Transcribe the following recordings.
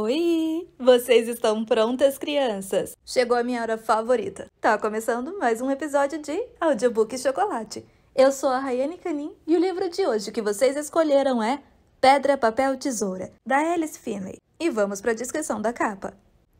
Oi! Vocês estão prontas, crianças? Chegou a minha hora favorita. Tá começando mais um episódio de Audiobook Chocolate. Eu sou a Rayane Canin e o livro de hoje que vocês escolheram é Pedra, Papel, Tesoura, da Alice Finlay. E vamos para a descrição da capa.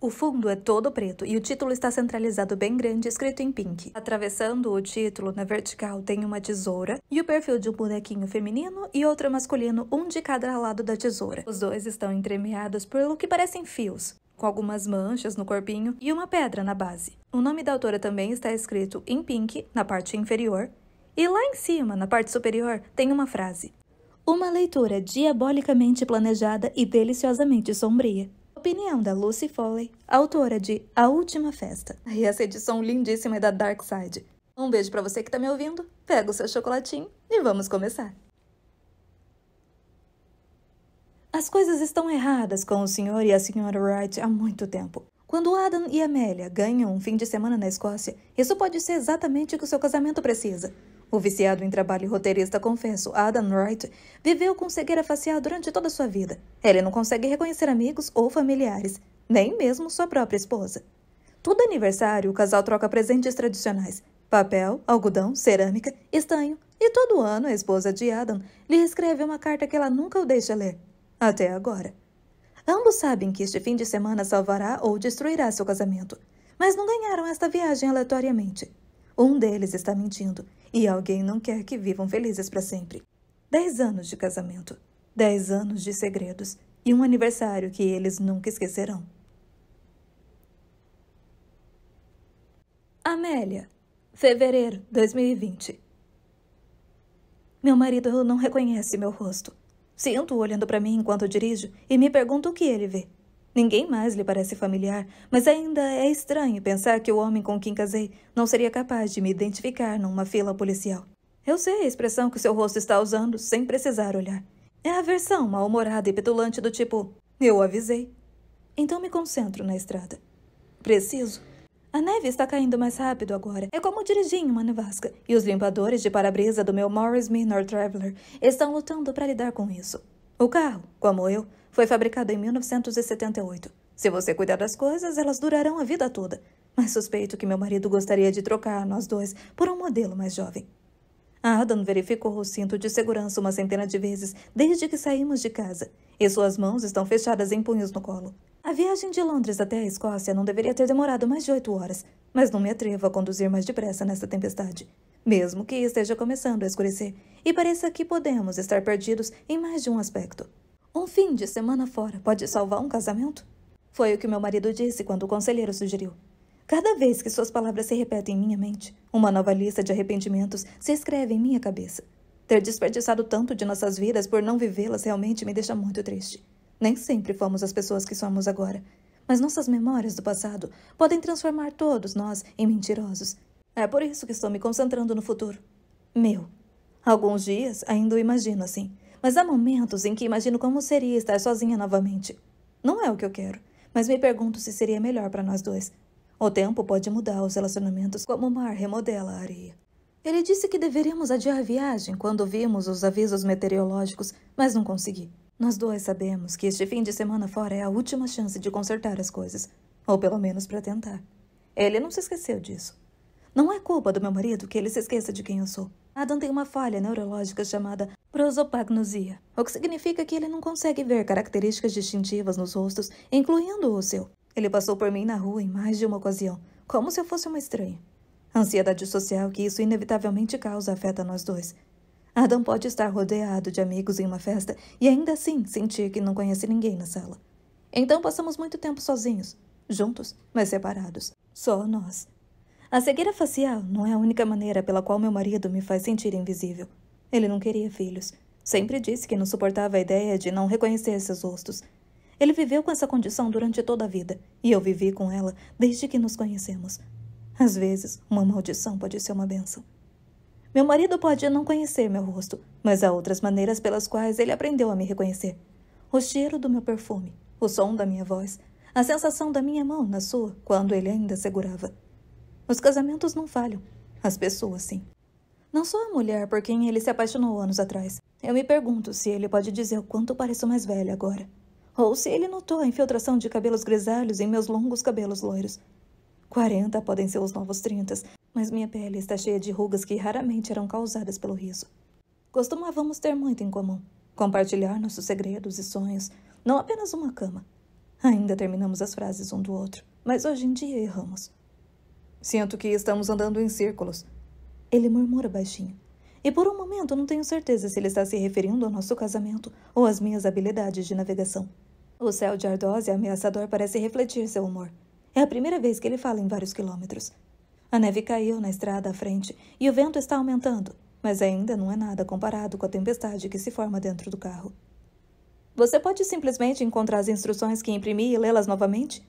O fundo é todo preto e o título está centralizado bem grande, escrito em pink. Atravessando o título, na vertical, tem uma tesoura e o perfil de um bonequinho feminino e outro masculino, um de cada lado da tesoura. Os dois estão entremeados pelo que parecem fios, com algumas manchas no corpinho e uma pedra na base. O nome da autora também está escrito em pink, na parte inferior, e lá em cima, na parte superior, tem uma frase. Uma leitura diabolicamente planejada e deliciosamente sombria. Opinião da Lucy Foley, autora de A Última Festa. E essa edição lindíssima é da Dark Side. Um beijo pra você que tá me ouvindo, pega o seu chocolatinho e vamos começar. As coisas estão erradas com o Sr. e a Sra. Wright há muito tempo. Quando Adam e Amélia ganham um fim de semana na Escócia, isso pode ser exatamente o que o seu casamento precisa. O viciado em trabalho e roteirista, confesso, Adam Wright, viveu com cegueira facial durante toda a sua vida. Ele não consegue reconhecer amigos ou familiares, nem mesmo sua própria esposa. Todo aniversário, o casal troca presentes tradicionais. Papel, algodão, cerâmica, estanho. E todo ano, a esposa de Adam lhe escreve uma carta que ela nunca o deixa ler. Até agora. Ambos sabem que este fim de semana salvará ou destruirá seu casamento. Mas não ganharam esta viagem aleatoriamente. Um deles está mentindo. E alguém não quer que vivam felizes para sempre. 10 anos de casamento. 10 anos de segredos. E um aniversário que eles nunca esquecerão. Amélia. Fevereiro 2020. Meu marido não reconhece meu rosto. Sinto-o olhando para mim enquanto dirijo e me pergunto o que ele vê. Ninguém mais lhe parece familiar, mas ainda é estranho pensar que o homem com quem casei não seria capaz de me identificar numa fila policial. Eu sei a expressão que seu rosto está usando sem precisar olhar. É a versão mal-humorada e petulante do tipo, eu avisei. Então me concentro na estrada. Preciso. A neve está caindo mais rápido agora. É como dirigir em uma nevasca. E os limpadores de para-brisa do meu Morris Minor Traveler estão lutando para lidar com isso. O carro, como eu, foi fabricado em 1978. Se você cuidar das coisas, elas durarão a vida toda. Mas suspeito que meu marido gostaria de trocar nós dois por um modelo mais jovem. Adam verificou o cinto de segurança uma centena de vezes desde que saímos de casa, e suas mãos estão fechadas em punhos no colo. A viagem de Londres até a Escócia não deveria ter demorado mais de 8 horas, mas não me atrevo a conduzir mais depressa nesta tempestade, mesmo que esteja começando a escurecer e pareça que podemos estar perdidos em mais de um aspecto. Um fim de semana fora pode salvar um casamento? Foi o que meu marido disse quando o conselheiro sugeriu. Cada vez que suas palavras se repetem em minha mente, uma nova lista de arrependimentos se escreve em minha cabeça. Ter desperdiçado tanto de nossas vidas por não vivê-las realmente me deixa muito triste. Nem sempre fomos as pessoas que somos agora, mas nossas memórias do passado podem transformar todos nós em mentirosos. É por isso que estou me concentrando no futuro. Meu. Alguns dias ainda o imagino assim, mas há momentos em que imagino como seria estar sozinha novamente. Não é o que eu quero, mas me pergunto se seria melhor para nós dois. O tempo pode mudar os relacionamentos como o mar remodela a areia. Ele disse que deveríamos adiar a viagem quando vimos os avisos meteorológicos, mas não consegui. Nós dois sabemos que este fim de semana fora é a última chance de consertar as coisas, ou pelo menos para tentar. Ele não se esqueceu disso. Não é culpa do meu marido que ele se esqueça de quem eu sou. Adam tem uma falha neurológica chamada prosopagnosia, o que significa que ele não consegue ver características distintivas nos rostos, incluindo o seu. Ele passou por mim na rua em mais de uma ocasião, como se eu fosse uma estranha. A ansiedade social que isso inevitavelmente causa afeta nós dois. Adam pode estar rodeado de amigos em uma festa e ainda assim sentir que não conhece ninguém na sala. Então passamos muito tempo sozinhos, juntos, mas separados. Só nós. A cegueira facial não é a única maneira pela qual meu marido me faz sentir invisível. Ele não queria filhos. Sempre disse que não suportava a ideia de não reconhecer seus rostos. Ele viveu com essa condição durante toda a vida, e eu vivi com ela desde que nos conhecemos. Às vezes, uma maldição pode ser uma bênção. Meu marido pode não conhecer meu rosto, mas há outras maneiras pelas quais ele aprendeu a me reconhecer. O cheiro do meu perfume, o som da minha voz, a sensação da minha mão na sua quando ele ainda segurava. Os casamentos não falham, as pessoas sim. Não sou a mulher por quem ele se apaixonou anos atrás. Eu me pergunto se ele pode dizer o quanto pareço mais velha agora. Ou se ele notou a infiltração de cabelos grisalhos em meus longos cabelos loiros. 40 podem ser os novos 30, mas minha pele está cheia de rugas que raramente eram causadas pelo riso. Costumávamos ter muito em comum. Compartilhar nossos segredos e sonhos, não apenas uma cama. Ainda terminamos as frases um do outro, mas hoje em dia erramos. Sinto que estamos andando em círculos. Ele murmura baixinho. E por um momento não tenho certeza se ele está se referindo ao nosso casamento ou às minhas habilidades de navegação. O céu de ardósia ameaçador parece refletir seu humor. É a primeira vez que ele fala em vários quilômetros. A neve caiu na estrada à frente e o vento está aumentando, mas ainda não é nada comparado com a tempestade que se forma dentro do carro. Você pode simplesmente encontrar as instruções que imprimi e lê-las novamente?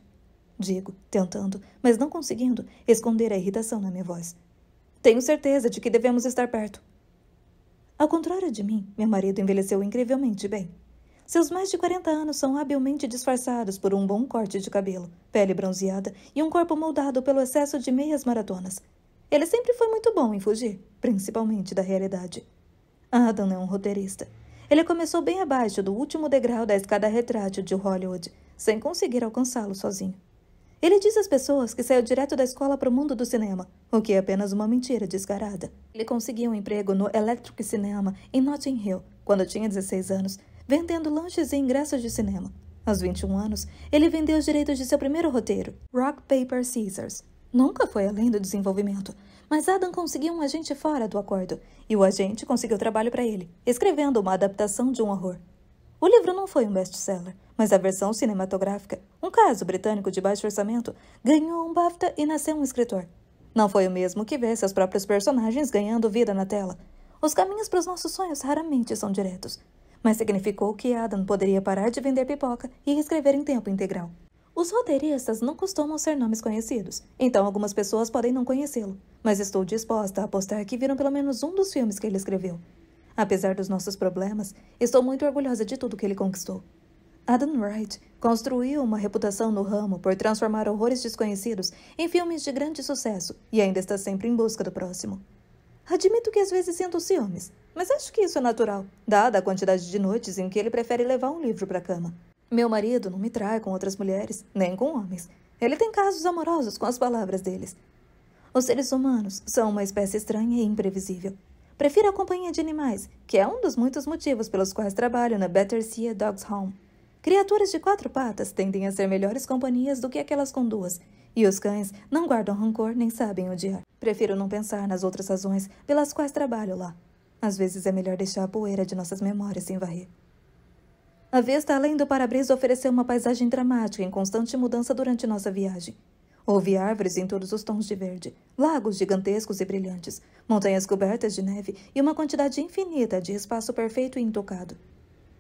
Digo, tentando, mas não conseguindo, esconder a irritação na minha voz. Tenho certeza de que devemos estar perto. Ao contrário de mim, meu marido envelheceu incrivelmente bem. Seus mais de 40 anos são habilmente disfarçados por um bom corte de cabelo, pele bronzeada e um corpo moldado pelo excesso de meias maratonas. Ele sempre foi muito bom em fugir, principalmente da realidade. Adam é um roteirista. Ele começou bem abaixo do último degrau da escada retrátil de Hollywood, sem conseguir alcançá-lo sozinho. Ele diz às pessoas que saiu direto da escola para o mundo do cinema, o que é apenas uma mentira descarada. Ele conseguiu um emprego no Electric Cinema em Notting Hill, quando tinha 16 anos, vendendo lanches e ingressos de cinema. Aos 21 anos, ele vendeu os direitos de seu primeiro roteiro, Rock, Paper, Scissors. Nunca foi além do desenvolvimento, mas Adam conseguiu um agente fora do acordo, e o agente conseguiu trabalho para ele, escrevendo uma adaptação de um horror. O livro não foi um best-seller, mas a versão cinematográfica, um caso britânico de baixo orçamento, ganhou um BAFTA e nasceu um escritor. Não foi o mesmo que ver seus próprios personagens ganhando vida na tela. Os caminhos para os nossos sonhos raramente são diretos, mas significou que Adam poderia parar de vender pipoca e escrever em tempo integral. Os roteiristas não costumam ser nomes conhecidos, então algumas pessoas podem não conhecê-lo, mas estou disposta a apostar que viram pelo menos um dos filmes que ele escreveu. Apesar dos nossos problemas, estou muito orgulhosa de tudo que ele conquistou. Adam Wright construiu uma reputação no ramo por transformar horrores desconhecidos em filmes de grande sucesso e ainda está sempre em busca do próximo. Admito que às vezes sinto ciúmes, mas acho que isso é natural, dada a quantidade de noites em que ele prefere levar um livro para a cama. Meu marido não me trai com outras mulheres, nem com homens. Ele tem casos amorosos com as palavras deles. Os seres humanos são uma espécie estranha e imprevisível. Prefiro a companhia de animais, que é um dos muitos motivos pelos quais trabalho na Battersea Dogs Home. Criaturas de 4 patas tendem a ser melhores companhias do que aquelas com 2, e os cães não guardam rancor nem sabem odiar. Prefiro não pensar nas outras razões pelas quais trabalho lá. Às vezes é melhor deixar a poeira de nossas memórias se varrer. A vista além do para-brisa ofereceu uma paisagem dramática em constante mudança durante nossa viagem. Houve árvores em todos os tons de verde, lagos gigantescos e brilhantes, montanhas cobertas de neve e uma quantidade infinita de espaço perfeito e intocado.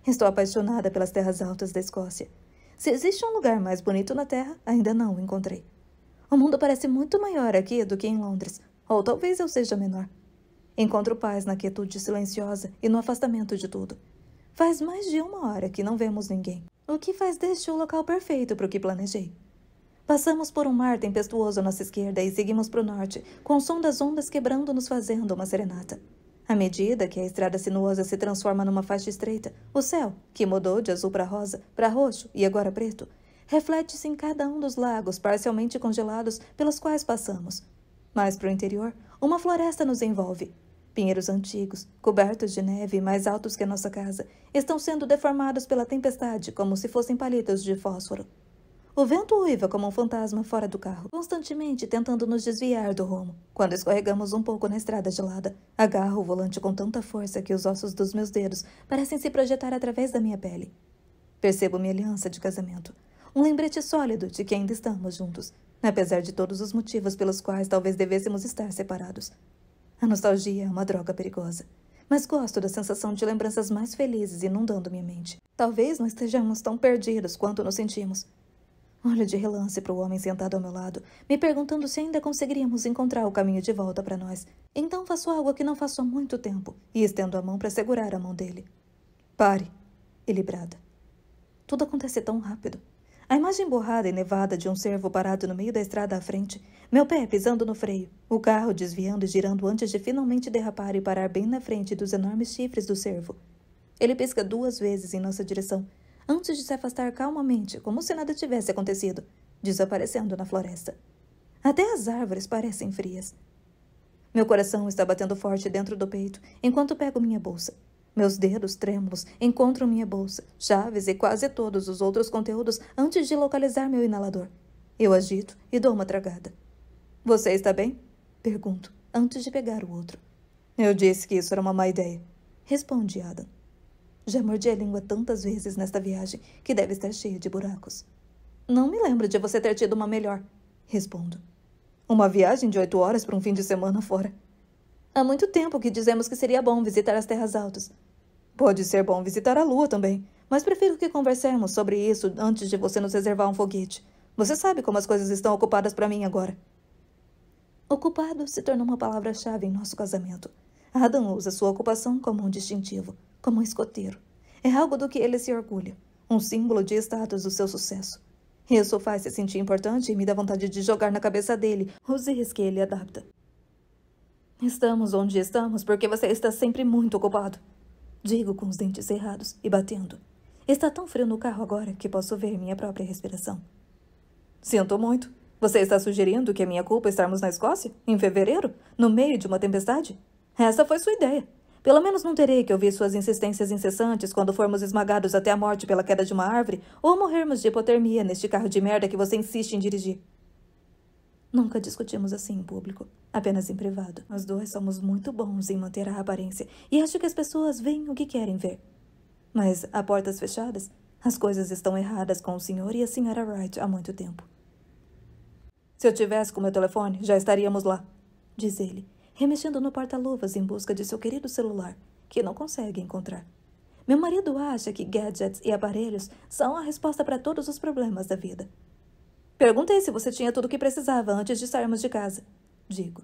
Estou apaixonada pelas terras altas da Escócia. Se existe um lugar mais bonito na Terra, ainda não o encontrei. O mundo parece muito maior aqui do que em Londres, ou talvez eu seja menor. Encontro paz na quietude silenciosa e no afastamento de tudo. Faz mais de 1 hora que não vemos ninguém, o que faz deste o local perfeito para o que planejei. Passamos por um mar tempestuoso à nossa esquerda e seguimos para o norte, com o som das ondas quebrando nos fazendo uma serenata. À medida que a estrada sinuosa se transforma numa faixa estreita, o céu, que mudou de azul para rosa, para roxo e agora preto, reflete-se em cada um dos lagos parcialmente congelados pelos quais passamos. Mais para o interior, uma floresta nos envolve. Pinheiros antigos, cobertos de neve e mais altos que a nossa casa, estão sendo deformados pela tempestade como se fossem palitos de fósforo. O vento uiva como um fantasma fora do carro, constantemente tentando nos desviar do rumo. Quando escorregamos um pouco na estrada gelada, agarro o volante com tanta força que os ossos dos meus dedos parecem se projetar através da minha pele. Percebo minha aliança de casamento, um lembrete sólido de que ainda estamos juntos, apesar de todos os motivos pelos quais talvez devêssemos estar separados. A nostalgia é uma droga perigosa, mas gosto da sensação de lembranças mais felizes inundando minha mente. Talvez não estejamos tão perdidos quanto nos sentimos. Olho de relance para o homem sentado ao meu lado, me perguntando se ainda conseguiríamos encontrar o caminho de volta para nós. Então faço algo que não faço há muito tempo e estendo a mão para segurar a mão dele. Pare, ele brada. Tudo acontece tão rápido. A imagem borrada e nevada de um cervo parado no meio da estrada à frente, meu pé pisando no freio, o carro desviando e girando antes de finalmente derrapar e parar bem na frente dos enormes chifres do cervo. Ele pisca 2 vezes em nossa direção, antes de se afastar calmamente, como se nada tivesse acontecido, desaparecendo na floresta. Até as árvores parecem frias. Meu coração está batendo forte dentro do peito enquanto pego minha bolsa. Meus dedos trêmulos encontram minha bolsa, chaves e quase todos os outros conteúdos antes de localizar meu inalador. Eu agito e dou uma tragada. Você está bem? Pergunto, antes de pegar o outro. Eu disse que isso era uma má ideia, responde Adam. Já mordi a língua tantas vezes nesta viagem que deve estar cheia de buracos. Não me lembro de você ter tido uma melhor, respondo. Uma viagem de 8 horas para um fim de semana fora. Há muito tempo que dizemos que seria bom visitar as terras altas. Pode ser bom visitar a lua também, mas prefiro que conversemos sobre isso antes de você nos reservar um foguete. Você sabe como as coisas estão ocupadas para mim agora. Ocupado se tornou uma palavra-chave em nosso casamento. Adam usa sua ocupação como um distintivo, como um escoteiro. É algo do que ele se orgulha, um símbolo de status do seu sucesso. Isso faz se sentir importante e me dá vontade de jogar na cabeça dele os erros que ele adapta. Estamos onde estamos porque você está sempre muito ocupado. Digo com os dentes cerrados e batendo. Está tão frio no carro agora que posso ver minha própria respiração. Sinto muito. Você está sugerindo que é minha culpa estarmos na Escócia, em fevereiro, no meio de uma tempestade? Essa foi sua ideia. Pelo menos não terei que ouvir suas insistências incessantes quando formos esmagados até a morte pela queda de uma árvore ou morrermos de hipotermia neste carro de merda que você insiste em dirigir. Nunca discutimos assim em público, apenas em privado. Nós dois somos muito bons em manter a aparência e acho que as pessoas veem o que querem ver. Mas, a portas fechadas, as coisas estão erradas com o senhor e a senhora Wright há muito tempo. Se eu tivesse com meu telefone, já estaríamos lá, diz ele, remexendo no porta-luvas em busca de seu querido celular, que não consegue encontrar. Meu marido acha que gadgets e aparelhos são a resposta para todos os problemas da vida. Perguntei se você tinha tudo o que precisava antes de sairmos de casa, digo.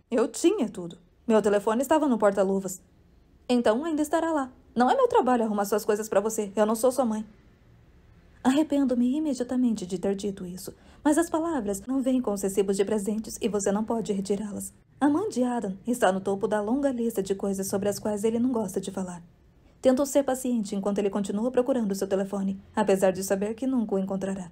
Eu tinha tudo. Meu telefone estava no porta-luvas. Então ainda estará lá. Não é meu trabalho arrumar suas coisas para você. Eu não sou sua mãe. Arrependo-me imediatamente de ter dito isso, mas as palavras não vêm com os recibos de presentes e você não pode retirá-las. A mãe de Adam está no topo da longa lista de coisas sobre as quais ele não gosta de falar. Tento ser paciente enquanto ele continua procurando seu telefone, apesar de saber que nunca o encontrará.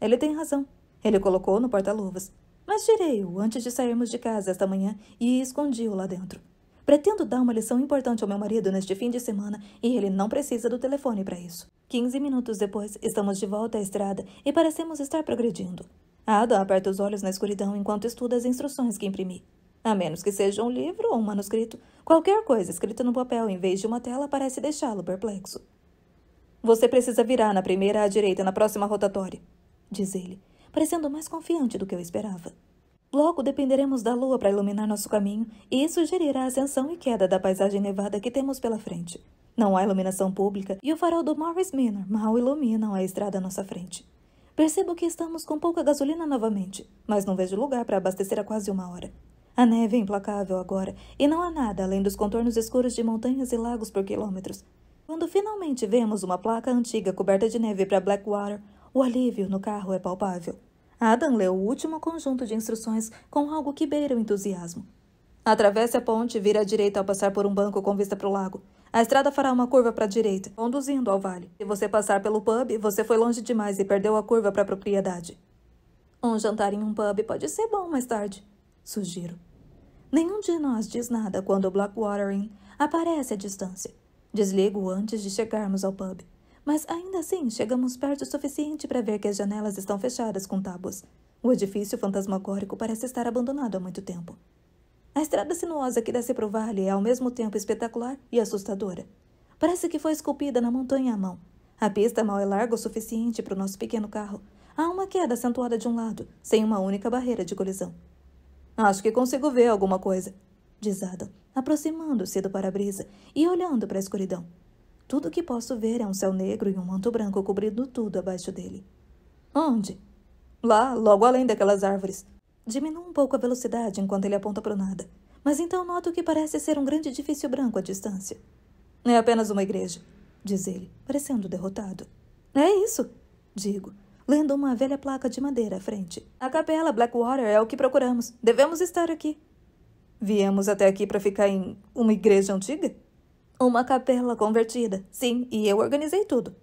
Ele tem razão. Ele colocou no porta-luvas, mas tirei-o antes de sairmos de casa esta manhã e escondi-o lá dentro. Pretendo dar uma lição importante ao meu marido neste fim de semana e ele não precisa do telefone para isso. 15 minutos depois, estamos de volta à estrada e parecemos estar progredindo. Ada aperta os olhos na escuridão enquanto estuda as instruções que imprimi. A menos que seja um livro ou um manuscrito, qualquer coisa escrita no papel em vez de uma tela parece deixá-lo perplexo. Você precisa virar na primeira à direita na próxima rotatória, diz ele, parecendo mais confiante do que eu esperava. Logo dependeremos da lua para iluminar nosso caminho e sugerirá a ascensão e queda da paisagem nevada que temos pela frente. Não há iluminação pública e o farol do Morris Minor mal iluminam a estrada à nossa frente. Percebo que estamos com pouca gasolina novamente, mas não vejo lugar para abastecer há quase 1 hora. A neve é implacável agora e não há nada além dos contornos escuros de montanhas e lagos por quilômetros. Quando finalmente vemos uma placa antiga coberta de neve para Blackwater, o alívio no carro é palpável. Adam leu o último conjunto de instruções com algo que beira o entusiasmo. Atravesse a ponte e vire à direita ao passar por um banco com vista para o lago. A estrada fará uma curva para a direita, conduzindo ao vale. Se você passar pelo pub, você foi longe demais e perdeu a curva para a propriedade. Um jantar em um pub pode ser bom mais tarde, sugiro. Nenhum de nós diz nada quando o Blackwater Inn aparece à distância. Desligo antes de chegarmos ao pub. Mas ainda assim chegamos perto o suficiente para ver que as janelas estão fechadas com tábuas. O edifício fantasmagórico parece estar abandonado há muito tempo. A estrada sinuosa que desce para o vale é ao mesmo tempo espetacular e assustadora. Parece que foi esculpida na montanha à mão. A pista mal é larga o suficiente para o nosso pequeno carro. Há uma queda acentuada de um lado, sem uma única barreira de colisão. Acho que consigo ver alguma coisa, diz Adam, aproximando-se do para-brisa e olhando para a escuridão. Tudo o que posso ver é um céu negro e um manto branco cobrindo tudo abaixo dele. Onde? Lá, logo além daquelas árvores. Diminuo um pouco a velocidade enquanto ele aponta para o nada, mas então noto que parece ser um grande edifício branco à distância. É apenas uma igreja, diz ele, parecendo derrotado. É isso, digo, lendo uma velha placa de madeira à frente. A capela Blackwater é o que procuramos. Devemos estar aqui. Viemos até aqui para ficar em uma igreja antiga? Uma capela convertida, sim, e eu organizei tudo.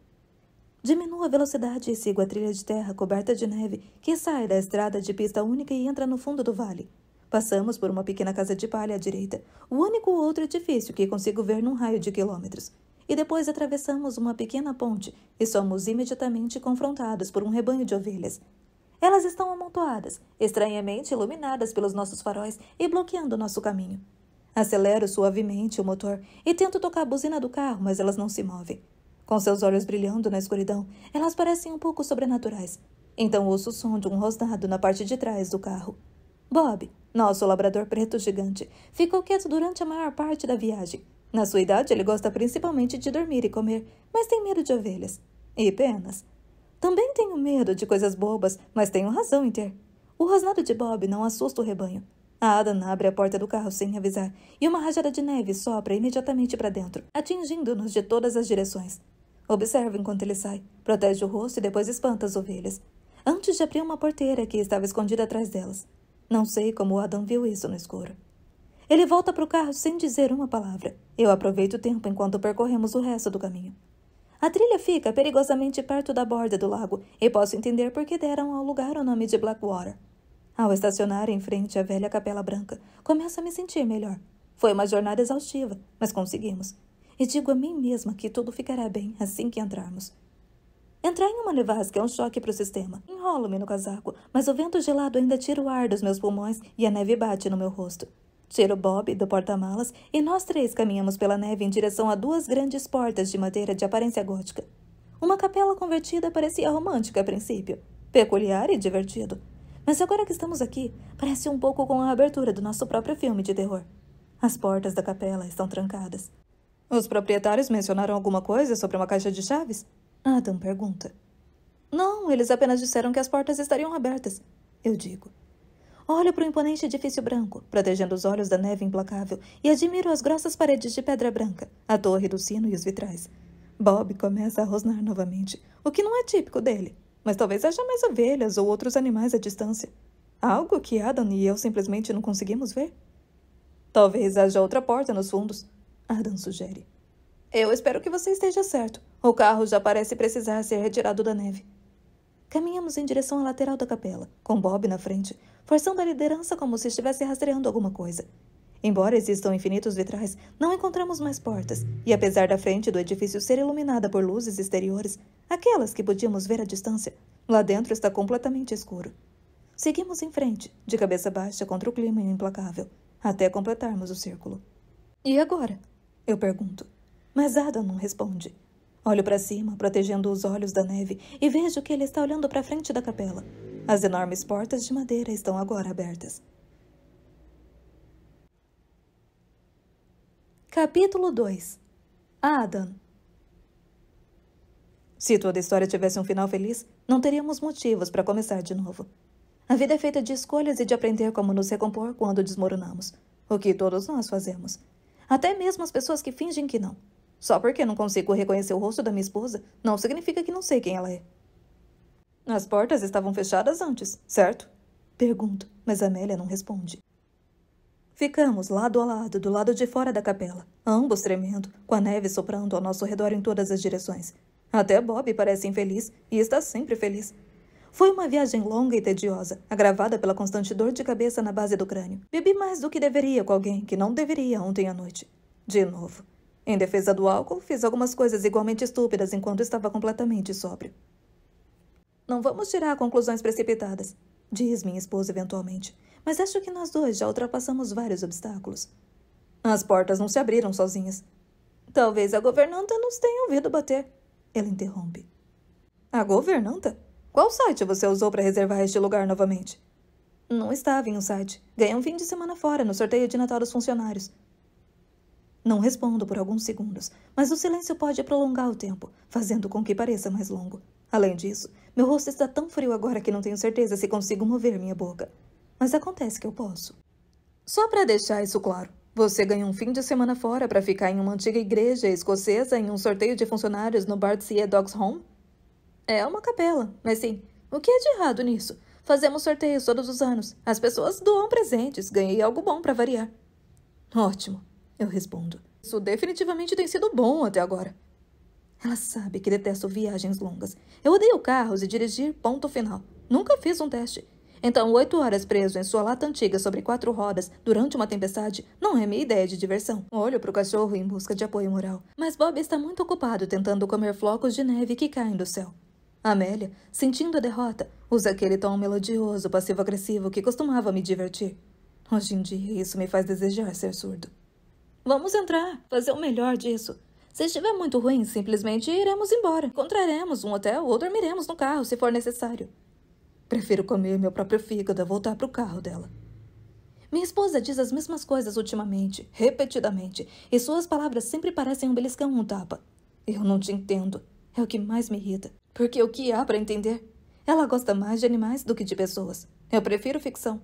Diminuo a velocidade e sigo a trilha de terra coberta de neve que sai da estrada de pista única e entra no fundo do vale. Passamos por uma pequena casa de palha à direita, o único outro edifício que consigo ver num raio de quilômetros. E depois atravessamos uma pequena ponte e somos imediatamente confrontados por um rebanho de ovelhas. Elas estão amontoadas, estranhamente iluminadas pelos nossos faróis e bloqueando nosso caminho. Acelero suavemente o motor e tento tocar a buzina do carro, mas elas não se movem. Com seus olhos brilhando na escuridão, elas parecem um pouco sobrenaturais. Então ouço o som de um rosnado na parte de trás do carro. Bob, nosso labrador preto gigante, ficou quieto durante a maior parte da viagem. Na sua idade, ele gosta principalmente de dormir e comer, mas tem medo de ovelhas. E penas. Também tenho medo de coisas bobas, mas tenho razão em ter. O rosnado de Bob não assusta o rebanho. A Adam abre a porta do carro sem avisar, e uma rajada de neve sopra imediatamente para dentro, atingindo-nos de todas as direções. Observo enquanto ele sai, protege o rosto e depois espanta as ovelhas. Antes de abrir uma porteira que estava escondida atrás delas. Não sei como o Adam viu isso no escuro. Ele volta para o carro sem dizer uma palavra. Eu aproveito o tempo enquanto percorremos o resto do caminho. A trilha fica perigosamente perto da borda do lago e posso entender por que deram ao lugar o nome de Blackwater. Ao estacionar em frente à velha Capela Branca, começo a me sentir melhor. Foi uma jornada exaustiva, mas conseguimos. E digo a mim mesma que tudo ficará bem assim que entrarmos. Entrar em uma nevasca é um choque para o sistema. Enrolo-me no casaco, mas o vento gelado ainda tira o ar dos meus pulmões e a neve bate no meu rosto. Tiro Bob do porta-malas e nós três caminhamos pela neve em direção a duas grandes portas de madeira de aparência gótica. Uma capela convertida parecia romântica a princípio, peculiar e divertido. Mas agora que estamos aqui, parece um pouco com a abertura do nosso próprio filme de terror. As portas da capela estão trancadas. Os proprietários mencionaram alguma coisa sobre uma caixa de chaves? Adam pergunta. Não, eles apenas disseram que as portas estariam abertas, eu digo. Olho para o imponente edifício branco, protegendo os olhos da neve implacável, e admiro as grossas paredes de pedra branca, a torre do sino e os vitrais. Bob começa a rosnar novamente, o que não é típico dele, mas talvez haja mais ovelhas ou outros animais à distância. Algo que Adam e eu simplesmente não conseguimos ver? Talvez haja outra porta nos fundos, Adam sugere. Eu espero que você esteja certo. O carro já parece precisar ser retirado da neve. Caminhamos em direção à lateral da capela, com Bob na frente, forçando a liderança como se estivesse rastreando alguma coisa. Embora existam infinitos vitrais, não encontramos mais portas, e apesar da frente do edifício ser iluminada por luzes exteriores, aquelas que podíamos ver à distância, lá dentro está completamente escuro. Seguimos em frente, de cabeça baixa contra o clima implacável, até completarmos o círculo. E agora? Eu pergunto. Mas Adam não responde. Olho para cima, protegendo os olhos da neve, e vejo que ele está olhando para a frente da capela. As enormes portas de madeira estão agora abertas. Capítulo 2. Adam. Se toda a história tivesse um final feliz, não teríamos motivos para começar de novo. A vida é feita de escolhas e de aprender como nos recompor quando desmoronamos. O que todos nós fazemos. Até mesmo as pessoas que fingem que não. Só porque não consigo reconhecer o rosto da minha esposa, não significa que não sei quem ela é. As portas estavam fechadas antes, certo? Pergunto, mas Amélia não responde. Ficamos lado a lado, do lado de fora da capela, ambos tremendo, com a neve soprando ao nosso redor em todas as direções. Até Bob parece infeliz, e está sempre feliz. Foi uma viagem longa e tediosa, agravada pela constante dor de cabeça na base do crânio. Bebi mais do que deveria com alguém que não deveria ontem à noite. De novo. Em defesa do álcool, fiz algumas coisas igualmente estúpidas enquanto estava completamente sóbrio. Não vamos tirar conclusões precipitadas, diz minha esposa eventualmente, mas acho que nós dois já ultrapassamos vários obstáculos. As portas não se abriram sozinhas. Talvez a governanta nos tenha ouvido bater. Ela interrompe. A governanta? Qual site você usou para reservar este lugar novamente? Não estava em um site. Ganhei um fim de semana fora no sorteio de Natal dos funcionários. Não respondo por alguns segundos, mas o silêncio pode prolongar o tempo, fazendo com que pareça mais longo. Além disso, meu rosto está tão frio agora que não tenho certeza se consigo mover minha boca. Mas acontece que eu posso. Só para deixar isso claro, você ganhou um fim de semana fora para ficar em uma antiga igreja escocesa em um sorteio de funcionários no Bardsea Dogs Home? É uma capela, mas sim, o que é de errado nisso? Fazemos sorteios todos os anos. As pessoas doam presentes, ganhei algo bom para variar. Ótimo. Eu respondo. Isso definitivamente tem sido bom até agora. Ela sabe que detesto viagens longas. Eu odeio carros e dirigir, ponto final. Nunca fiz um teste. Então, 8 horas preso em sua lata antiga sobre 4 rodas durante uma tempestade não é minha ideia de diversão. Olho para o cachorro em busca de apoio moral. Mas Bob está muito ocupado tentando comer flocos de neve que caem do céu. Amélia, sentindo a derrota, usa aquele tom melodioso, passivo-agressivo que costumava me divertir. Hoje em dia, isso me faz desejar ser surdo. Vamos entrar, fazer o melhor disso. Se estiver muito ruim, simplesmente iremos embora. Encontraremos um hotel ou dormiremos no carro, se for necessário. Prefiro comer meu próprio fígado a voltar para o carro dela. Minha esposa diz as mesmas coisas ultimamente, repetidamente, e suas palavras sempre parecem um beliscão ou um tapa. Eu não te entendo. É o que mais me irrita. Porque o que há para entender? Ela gosta mais de animais do que de pessoas. Eu prefiro ficção.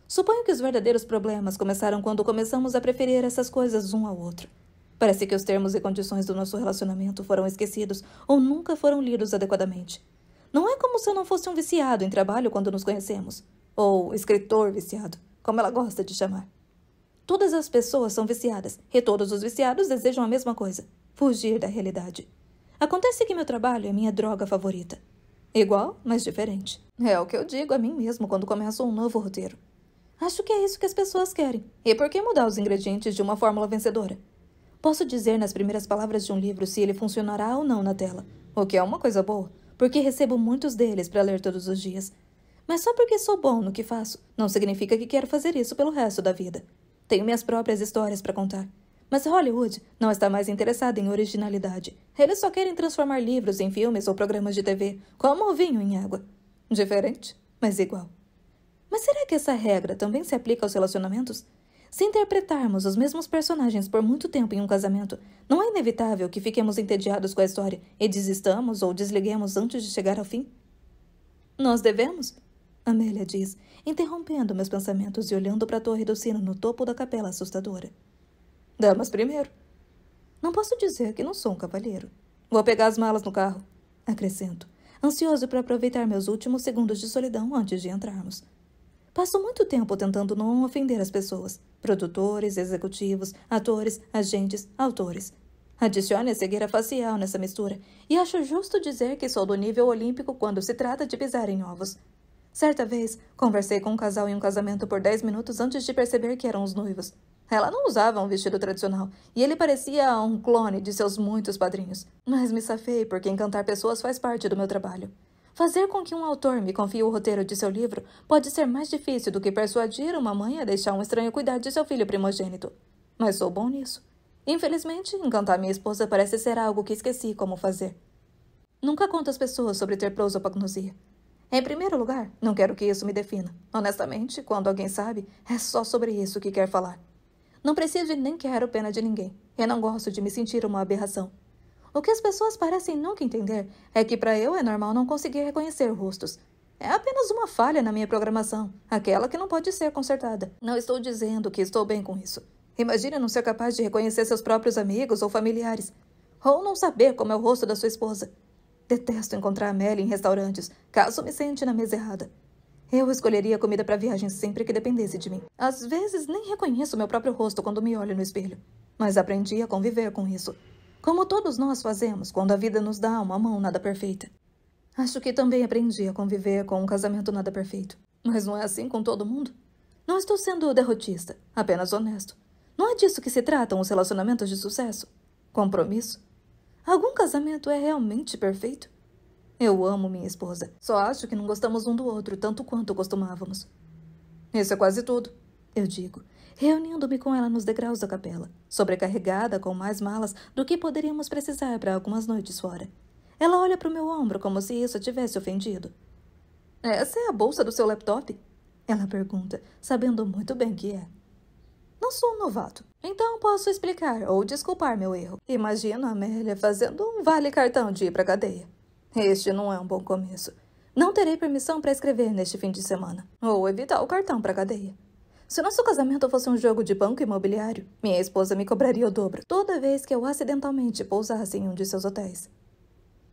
Suponho que os verdadeiros problemas começaram quando começamos a preferir essas coisas um ao outro. Parece que os termos e condições do nosso relacionamento foram esquecidos ou nunca foram lidos adequadamente. Não é como se eu não fosse um viciado em trabalho quando nos conhecemos. Ou escritor viciado, como ela gosta de chamar. Todas as pessoas são viciadas, e todos os viciados desejam a mesma coisa: fugir da realidade. Acontece que meu trabalho é minha droga favorita. Igual, mas diferente. É o que eu digo a mim mesmo quando começo um novo roteiro. Acho que é isso que as pessoas querem. E por que mudar os ingredientes de uma fórmula vencedora? Posso dizer nas primeiras palavras de um livro se ele funcionará ou não na tela, o que é uma coisa boa, porque recebo muitos deles para ler todos os dias. Mas só porque sou bom no que faço, não significa que quero fazer isso pelo resto da vida. Tenho minhas próprias histórias para contar. Mas Hollywood não está mais interessada em originalidade. Eles só querem transformar livros em filmes ou programas de TV, como o vinho em água. Diferente, mas igual. Mas será que essa regra também se aplica aos relacionamentos? Se interpretarmos os mesmos personagens por muito tempo em um casamento, não é inevitável que fiquemos entediados com a história e desistamos ou desliguemos antes de chegar ao fim? Nós devemos? Amélia diz, interrompendo meus pensamentos e olhando para a torre do sino no topo da capela assustadora. Damas primeiro. Não posso dizer que não sou um cavalheiro. Vou pegar as malas no carro, acrescento, ansioso para aproveitar meus últimos segundos de solidão antes de entrarmos. Passo muito tempo tentando não ofender as pessoas. Produtores, executivos, atores, agentes, autores. Adicione a cegueira facial nessa mistura e acho justo dizer que sou do nível olímpico quando se trata de pisar em ovos. Certa vez, conversei com um casal em um casamento por 10 minutos antes de perceber que eram os noivos. Ela não usava um vestido tradicional e ele parecia um clone de seus muitos padrinhos. Mas me safei porque encantar pessoas faz parte do meu trabalho. Fazer com que um autor me confie o roteiro de seu livro pode ser mais difícil do que persuadir uma mãe a deixar um estranho cuidar de seu filho primogênito. Mas sou bom nisso. Infelizmente, encantar minha esposa parece ser algo que esqueci como fazer. Nunca conto às pessoas sobre ter prosopagnosia. Em primeiro lugar, não quero que isso me defina. Honestamente, quando alguém sabe, é só sobre isso que quer falar. Não preciso e nem quero pena de ninguém. Eu não gosto de me sentir uma aberração. O que as pessoas parecem nunca entender é que para eu é normal não conseguir reconhecer rostos. É apenas uma falha na minha programação, aquela que não pode ser consertada. Não estou dizendo que estou bem com isso. Imagine não ser capaz de reconhecer seus próprios amigos ou familiares. Ou não saber como é o rosto da sua esposa. Detesto encontrar Amélia em restaurantes, caso me sente na mesa errada. Eu escolheria comida para viagem sempre que dependesse de mim. Às vezes nem reconheço meu próprio rosto quando me olho no espelho. Mas aprendi a conviver com isso. Como todos nós fazemos quando a vida nos dá uma mão nada perfeita. Acho que também aprendi a conviver com um casamento nada perfeito. Mas não é assim com todo mundo? Não estou sendo derrotista, apenas honesto. Não é disso que se tratam os relacionamentos de sucesso? Compromisso? Algum casamento é realmente perfeito? Eu amo minha esposa. Só acho que não gostamos um do outro tanto quanto costumávamos. Isso é quase tudo, eu digo, reunindo-me com ela nos degraus da capela, sobrecarregada com mais malas do que poderíamos precisar para algumas noites fora. Ela olha para o meu ombro como se isso a tivesse ofendido. Essa é a bolsa do seu laptop? Ela pergunta, sabendo muito bem que é. Não sou um novato, então posso explicar ou desculpar meu erro. Imagino a Amélia fazendo um vale-cartão de ir para a cadeia. Este não é um bom começo. Não terei permissão para escrever neste fim de semana, ou evitar o cartão para a cadeia. Se nosso casamento fosse um jogo de banco imobiliário, minha esposa me cobraria o dobro toda vez que eu acidentalmente pousasse em um de seus hotéis.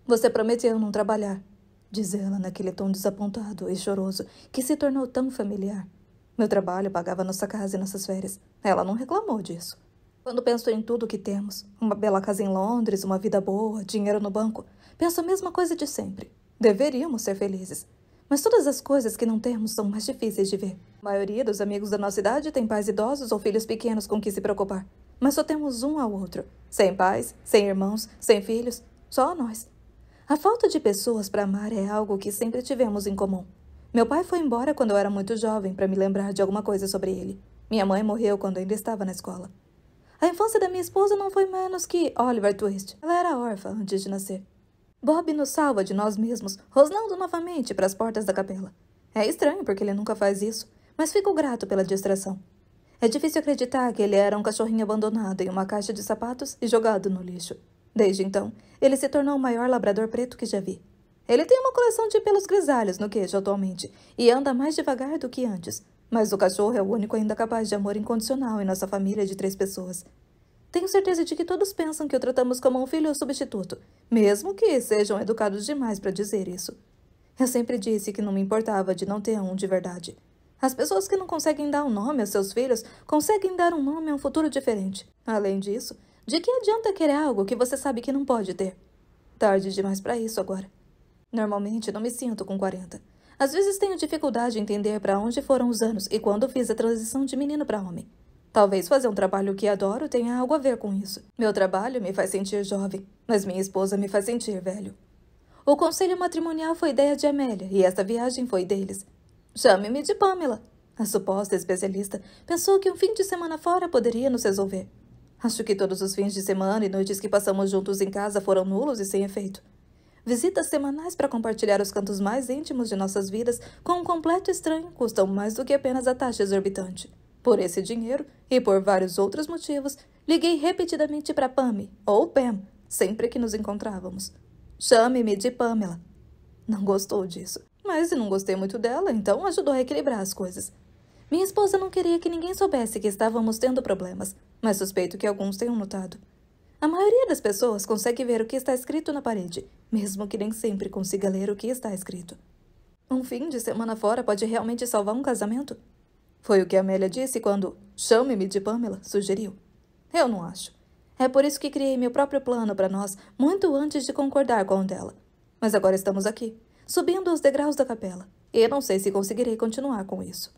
Você prometeu não trabalhar, diz ela naquele tom desapontado e choroso que se tornou tão familiar. Meu trabalho pagava nossa casa e nossas férias. Ela não reclamou disso. Quando penso em tudo que temos, uma bela casa em Londres, uma vida boa, dinheiro no banco, penso a mesma coisa de sempre. Deveríamos ser felizes. Mas todas as coisas que não temos são mais difíceis de ver. A maioria dos amigos da nossa idade tem pais idosos ou filhos pequenos com que se preocupar. Mas só temos um ao outro. Sem pais, sem irmãos, sem filhos, só nós. A falta de pessoas para amar é algo que sempre tivemos em comum. Meu pai foi embora quando eu era muito jovem para me lembrar de alguma coisa sobre ele. Minha mãe morreu quando ainda estava na escola. A infância da minha esposa não foi menos que Oliver Twist. Ela era órfã antes de nascer. Bob nos salva de nós mesmos, rosnando novamente para as portas da capela. É estranho porque ele nunca faz isso, mas fico grato pela distração. É difícil acreditar que ele era um cachorrinho abandonado em uma caixa de sapatos e jogado no lixo. Desde então, ele se tornou o maior labrador preto que já vi. Ele tem uma coleção de pelos grisalhos no queixo atualmente e anda mais devagar do que antes, mas o cachorro é o único ainda capaz de amor incondicional em nossa família de 3 pessoas. Tenho certeza de que todos pensam que o tratamos como um filho substituto, mesmo que sejam educados demais para dizer isso. Eu sempre disse que não me importava de não ter um de verdade. As pessoas que não conseguem dar um nome aos seus filhos conseguem dar um nome a um futuro diferente. Além disso, de que adianta querer algo que você sabe que não pode ter? Tarde demais para isso agora. Normalmente não me sinto com 40. Às vezes tenho dificuldade em entender para onde foram os anos e quando fiz a transição de menino para homem. Talvez fazer um trabalho que adoro tenha algo a ver com isso. Meu trabalho me faz sentir jovem, mas minha esposa me faz sentir velho. O conselho matrimonial foi ideia de Amélia e esta viagem foi deles. Chame-me de Pamela. A suposta especialista pensou que um fim de semana fora poderia nos resolver. Acho que todos os fins de semana e noites que passamos juntos em casa foram nulos e sem efeito. Visitas semanais para compartilhar os cantos mais íntimos de nossas vidas com um completo estranho custam mais do que apenas a taxa exorbitante. Por esse dinheiro, e por vários outros motivos, liguei repetidamente para Pammy, ou Pam, sempre que nos encontrávamos. Chame-me de Pamela. Não gostou disso, mas não gostei muito dela, então ajudou a equilibrar as coisas. Minha esposa não queria que ninguém soubesse que estávamos tendo problemas, mas suspeito que alguns tenham notado. A maioria das pessoas consegue ver o que está escrito na parede, mesmo que nem sempre consiga ler o que está escrito. Um fim de semana fora pode realmente salvar um casamento? Foi o que Amélia disse quando "Chame-me de Pamela" sugeriu. Eu não acho. É por isso que criei meu próprio plano para nós muito antes de concordar com o dela. Mas agora estamos aqui, subindo os degraus da capela, e não sei se conseguirei continuar com isso.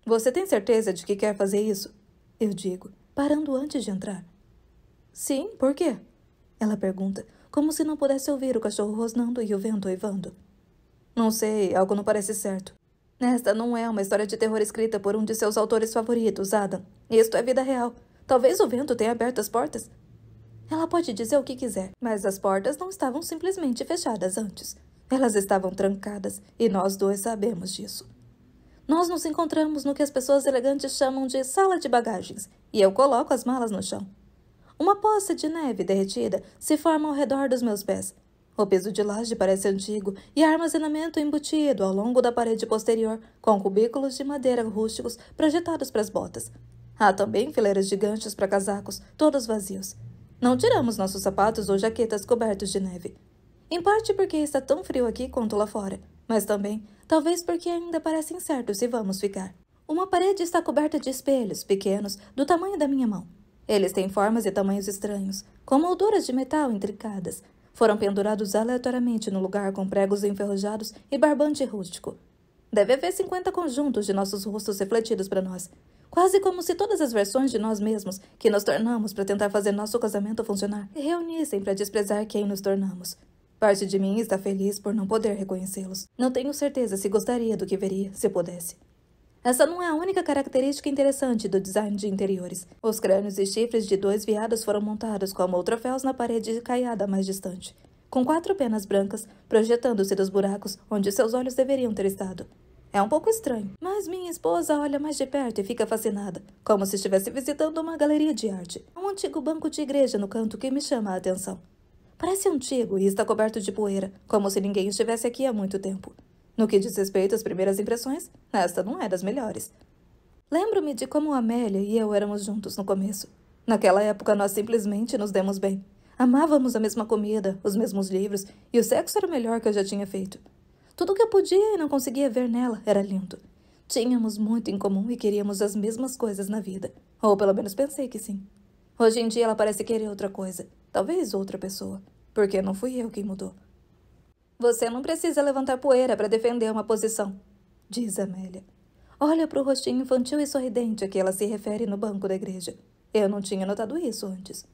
Você tem certeza de que quer fazer isso? Eu digo, parando antes de entrar. Sim, por quê? Ela pergunta, como se não pudesse ouvir o cachorro rosnando e o vento uivando. Não sei, algo não parece certo. Esta não é uma história de terror escrita por um de seus autores favoritos, Adam. Isto é vida real. Talvez o vento tenha aberto as portas. Ela pode dizer o que quiser, mas as portas não estavam simplesmente fechadas antes. Elas estavam trancadas, e nós dois sabemos disso. Nós nos encontramos no que as pessoas elegantes chamam de sala de bagagens, e eu coloco as malas no chão. Uma poça de neve derretida se forma ao redor dos meus pés. O piso de laje parece antigo e há armazenamento embutido ao longo da parede posterior, com cubículos de madeira rústicos projetados para as botas. Há também fileiras de ganchos para casacos, todos vazios. Não tiramos nossos sapatos ou jaquetas cobertos de neve. Em parte porque está tão frio aqui quanto lá fora, mas também, talvez porque ainda parece incerto se vamos ficar. Uma parede está coberta de espelhos pequenos do tamanho da minha mão. Eles têm formas e tamanhos estranhos, com molduras de metal intrincadas. Foram pendurados aleatoriamente no lugar com pregos enferrujados e barbante rústico. Deve haver 50 conjuntos de nossos rostos refletidos para nós, quase como se todas as versões de nós mesmos que nos tornamos para tentar fazer nosso casamento funcionar se reunissem para desprezar quem nos tornamos. Parte de mim está feliz por não poder reconhecê-los. Não tenho certeza se gostaria do que veria, se pudesse. Essa não é a única característica interessante do design de interiores. Os crânios e chifres de 2 veados foram montados como troféus na parede caiada mais distante, com 4 penas brancas projetando-se dos buracos onde seus olhos deveriam ter estado. É um pouco estranho, mas minha esposa olha mais de perto e fica fascinada, como se estivesse visitando uma galeria de arte. Há um antigo banco de igreja no canto que me chama a atenção. Parece antigo e está coberto de poeira, como se ninguém estivesse aqui há muito tempo. No que diz respeito às primeiras impressões, esta não é das melhores. Lembro-me de como Amélia e eu éramos juntos no começo. Naquela época nós simplesmente nos demos bem. Amávamos a mesma comida, os mesmos livros, e o sexo era o melhor que eu já tinha feito. Tudo o que eu podia e não conseguia ver nela era lindo. Tínhamos muito em comum e queríamos as mesmas coisas na vida. Ou pelo menos pensei que sim. Hoje em dia ela parece querer outra coisa. Talvez outra pessoa. Porque não fui eu quem mudou. Você não precisa levantar poeira para defender uma posição, diz Amélia. Olha para o rostinho infantil e sorridente a que ela se refere no banco da igreja. Eu não tinha notado isso antes.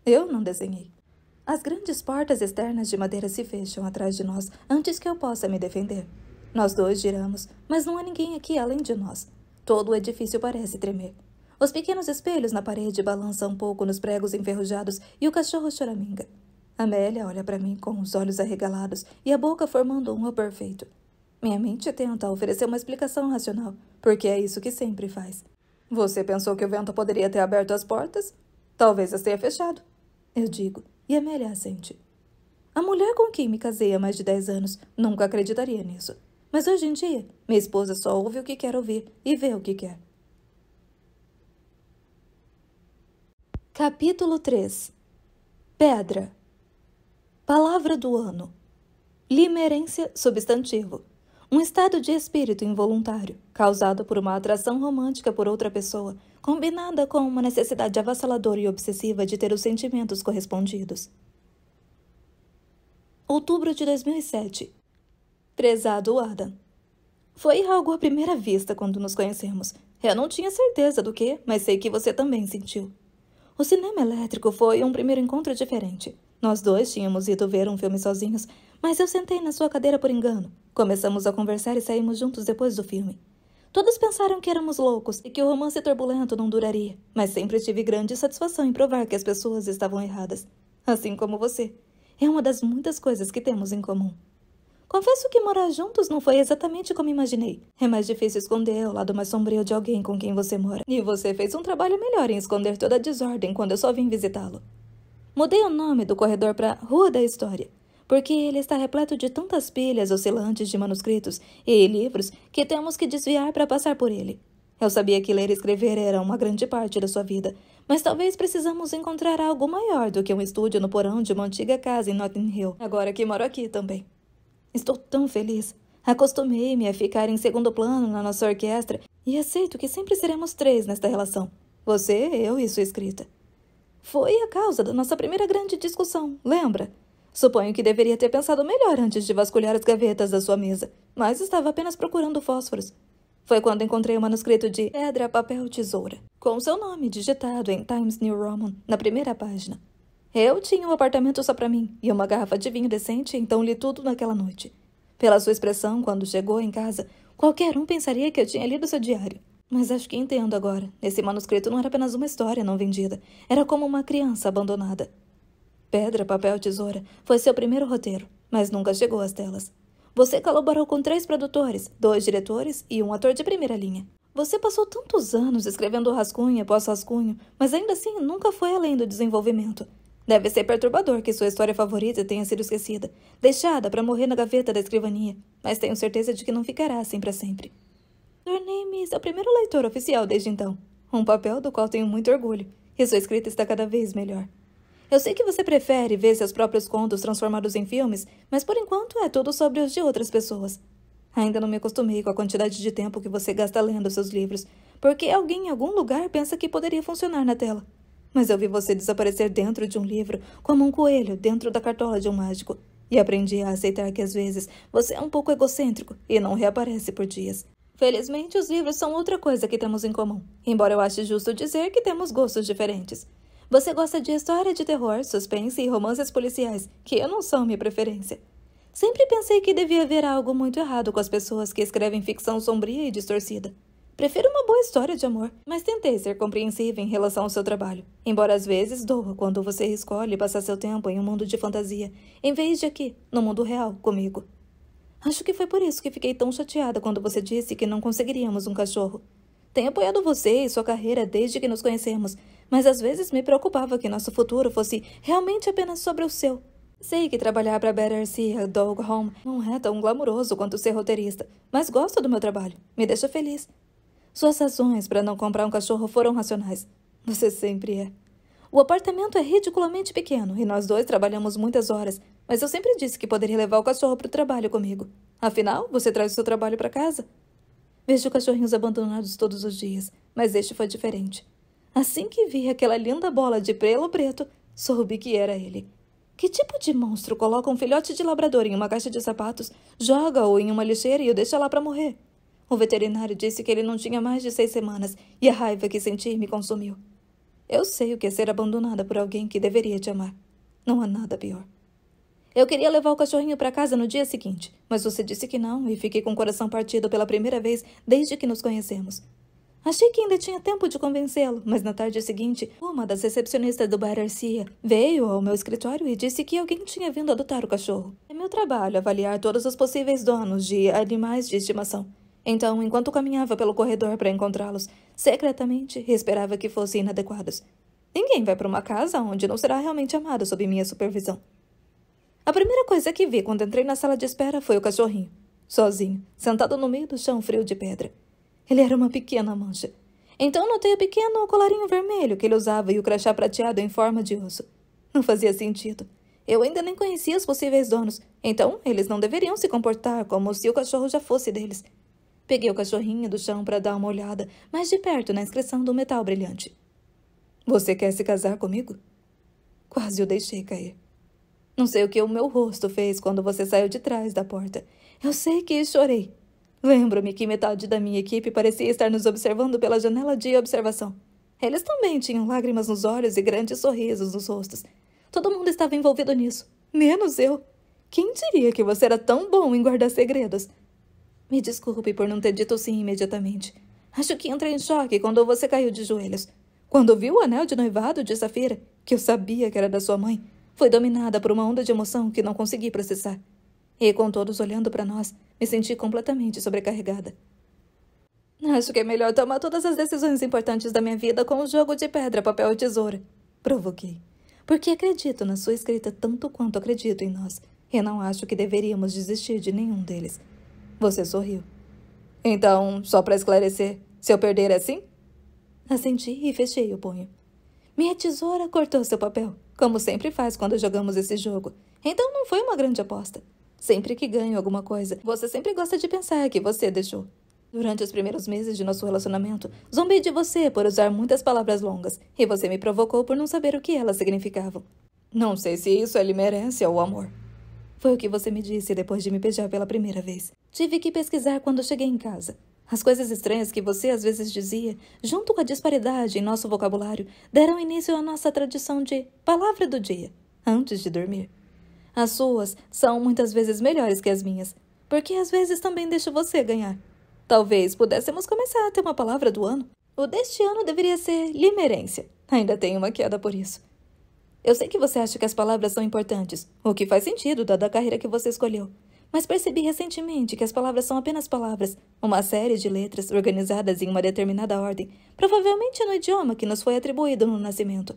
Eu não desenhei. As grandes portas externas de madeira se fecham atrás de nós antes que eu possa me defender. Nós dois giramos, mas não há ninguém aqui além de nós. Todo o edifício parece tremer. Os pequenos espelhos na parede balançam um pouco nos pregos enferrujados e o cachorro choraminga. Amélia olha para mim com os olhos arregalados e a boca formando um O perfeito. Minha mente tenta oferecer uma explicação racional, porque é isso que sempre faz. Você pensou que o vento poderia ter aberto as portas? Talvez as tenha fechado, eu digo, e Amélia assente. A mulher com quem me casei há mais de 10 anos nunca acreditaria nisso. Mas hoje em dia, minha esposa só ouve o que quer ouvir e vê o que quer. Capítulo 3. Pedra. Palavra do ano. Limerência substantivo. Um estado de espírito involuntário, causado por uma atração romântica por outra pessoa, combinada com uma necessidade avassaladora e obsessiva de ter os sentimentos correspondidos. Outubro de 2007. Prezado Adam. Foi algo à primeira vista quando nos conhecemos. Eu não tinha certeza do que, mas sei que você também sentiu. O cinema elétrico foi um primeiro encontro diferente. Nós dois tínhamos ido ver um filme sozinhos, mas eu sentei na sua cadeira por engano. Começamos a conversar e saímos juntos depois do filme. Todos pensaram que éramos loucos e que o romance turbulento não duraria, mas sempre tive grande satisfação em provar que as pessoas estavam erradas. Assim como você. É uma das muitas coisas que temos em comum. Confesso que morar juntos não foi exatamente como imaginei. É mais difícil esconder o lado mais sombrio de alguém com quem você mora. E você fez um trabalho melhor em esconder toda a desordem quando eu só vim visitá-lo. Mudei o nome do corredor para Rua da História, porque ele está repleto de tantas pilhas oscilantes de manuscritos e livros que temos que desviar para passar por ele. Eu sabia que ler e escrever era uma grande parte da sua vida, mas talvez precisamos encontrar algo maior do que um estúdio no porão de uma antiga casa em Notting Hill, agora que moro aqui também. Estou tão feliz. Acostumei-me a ficar em segundo plano na nossa orquestra e aceito que sempre seremos 3 nesta relação. Você, eu e sua escrita. Foi a causa da nossa primeira grande discussão, lembra? Suponho que deveria ter pensado melhor antes de vasculhar as gavetas da sua mesa, mas estava apenas procurando fósforos. Foi quando encontrei o manuscrito de Pedra, Papel, Tesoura, com seu nome digitado em Times New Roman na primeira página. Eu tinha um apartamento só para mim e uma garrafa de vinho decente, então li tudo naquela noite. Pela sua expressão, quando chegou em casa, qualquer um pensaria que eu tinha lido seu diário. Mas acho que entendo agora. Esse manuscrito não era apenas uma história não vendida. Era como uma criança abandonada. Pedra, Papel, Tesoura foi seu primeiro roteiro, mas nunca chegou às telas. Você colaborou com 3 produtores, 2 diretores e um ator de primeira linha. Você passou tantos anos escrevendo rascunho após rascunho, mas ainda assim nunca foi além do desenvolvimento. Deve ser perturbador que sua história favorita tenha sido esquecida, deixada para morrer na gaveta da escrivania, mas tenho certeza de que não ficará assim para sempre. Tornei-me seu primeiro leitor oficial desde então, um papel do qual tenho muito orgulho, e sua escrita está cada vez melhor. Eu sei que você prefere ver seus próprios contos transformados em filmes, mas por enquanto é tudo sobre os de outras pessoas. Ainda não me acostumei com a quantidade de tempo que você gasta lendo seus livros, porque alguém em algum lugar pensa que poderia funcionar na tela. Mas eu vi você desaparecer dentro de um livro, como um coelho dentro da cartola de um mágico, e aprendi a aceitar que às vezes você é um pouco egocêntrico e não reaparece por dias. Felizmente, os livros são outra coisa que temos em comum, embora eu ache justo dizer que temos gostos diferentes. Você gosta de história de terror, suspense e romances policiais, que não são minha preferência. Sempre pensei que devia haver algo muito errado com as pessoas que escrevem ficção sombria e distorcida. Prefiro uma boa história de amor, mas tentei ser compreensiva em relação ao seu trabalho, embora às vezes doa quando você escolhe passar seu tempo em um mundo de fantasia, em vez de aqui, no mundo real, comigo. Acho que foi por isso que fiquei tão chateada quando você disse que não conseguiríamos um cachorro. Tenho apoiado você e sua carreira desde que nos conhecemos, mas às vezes me preocupava que nosso futuro fosse realmente apenas sobre o seu. Sei que trabalhar para Battersea Dog Home não é tão glamuroso quanto ser roteirista, mas gosto do meu trabalho. Me deixa feliz. Suas razões para não comprar um cachorro foram racionais. Você sempre é. O apartamento é ridiculamente pequeno e nós 2 trabalhamos muitas horas, mas eu sempre disse que poderia levar o cachorro para o trabalho comigo. Afinal, você traz o seu trabalho para casa. Vejo cachorrinhos abandonados todos os dias, mas este foi diferente. Assim que vi aquela linda bola de pelo preto, soube que era ele. Que tipo de monstro coloca um filhote de labrador em uma caixa de sapatos, joga-o em uma lixeira e o deixa lá para morrer? O veterinário disse que ele não tinha mais de 6 semanas e a raiva que senti me consumiu. Eu sei o que é ser abandonada por alguém que deveria te amar. Não há nada pior. Eu queria levar o cachorrinho para casa no dia seguinte, mas você disse que não e fiquei com o coração partido pela primeira vez desde que nos conhecemos. Achei que ainda tinha tempo de convencê-lo, mas na tarde seguinte, uma das recepcionistas do bar Arcia veio ao meu escritório e disse que alguém tinha vindo adotar o cachorro. É meu trabalho avaliar todos os possíveis donos de animais de estimação. Então, enquanto caminhava pelo corredor para encontrá-los, secretamente esperava que fossem inadequados. Ninguém vai para uma casa onde não será realmente amado sob minha supervisão. A primeira coisa que vi quando entrei na sala de espera foi o cachorrinho, sozinho, sentado no meio do chão frio de pedra. Ele era uma pequena mancha. Então notei o pequeno colarinho vermelho que ele usava e o crachá prateado em forma de osso. Não fazia sentido. Eu ainda nem conhecia os possíveis donos, então eles não deveriam se comportar como se o cachorro já fosse deles. Peguei o cachorrinho do chão para dar uma olhada mais de perto na inscrição do metal brilhante. Você quer se casar comigo? Quase o deixei cair. Não sei o que o meu rosto fez quando você saiu de trás da porta. Eu sei que chorei. Lembro-me que metade da minha equipe parecia estar nos observando pela janela de observação. Eles também tinham lágrimas nos olhos e grandes sorrisos nos rostos. Todo mundo estava envolvido nisso, menos eu. Quem diria que você era tão bom em guardar segredos? Me desculpe por não ter dito sim imediatamente. Acho que entrei em choque quando você caiu de joelhos. Quando vi o anel de noivado de Safira, que eu sabia que era da sua mãe, fui dominada por uma onda de emoção que não consegui processar. E com todos olhando para nós, me senti completamente sobrecarregada. Acho que é melhor tomar todas as decisões importantes da minha vida com um jogo de pedra, papel e tesoura. Provoquei. Porque acredito na sua escrita tanto quanto acredito em nós. E não acho que deveríamos desistir de nenhum deles. Você sorriu. Então, só para esclarecer, se eu perder é assim? Assenti e fechei o punho. Minha tesoura cortou seu papel, como sempre faz quando jogamos esse jogo. Então não foi uma grande aposta. Sempre que ganho alguma coisa, você sempre gosta de pensar que você deixou. Durante os primeiros meses de nosso relacionamento, zombei de você por usar muitas palavras longas, e você me provocou por não saber o que elas significavam. Não sei se isso é limerência ou amor. Foi o que você me disse depois de me beijar pela primeira vez. Tive que pesquisar quando cheguei em casa. As coisas estranhas que você às vezes dizia, junto com a disparidade em nosso vocabulário, deram início à nossa tradição de palavra do dia, antes de dormir. As suas são muitas vezes melhores que as minhas, porque às vezes também deixo você ganhar. Talvez pudéssemos começar a ter uma palavra do ano. O deste ano deveria ser limerência. Ainda tenho uma queda por isso. Eu sei que você acha que as palavras são importantes, o que faz sentido dada a carreira que você escolheu. Mas percebi recentemente que as palavras são apenas palavras, uma série de letras organizadas em uma determinada ordem, provavelmente no idioma que nos foi atribuído no nascimento.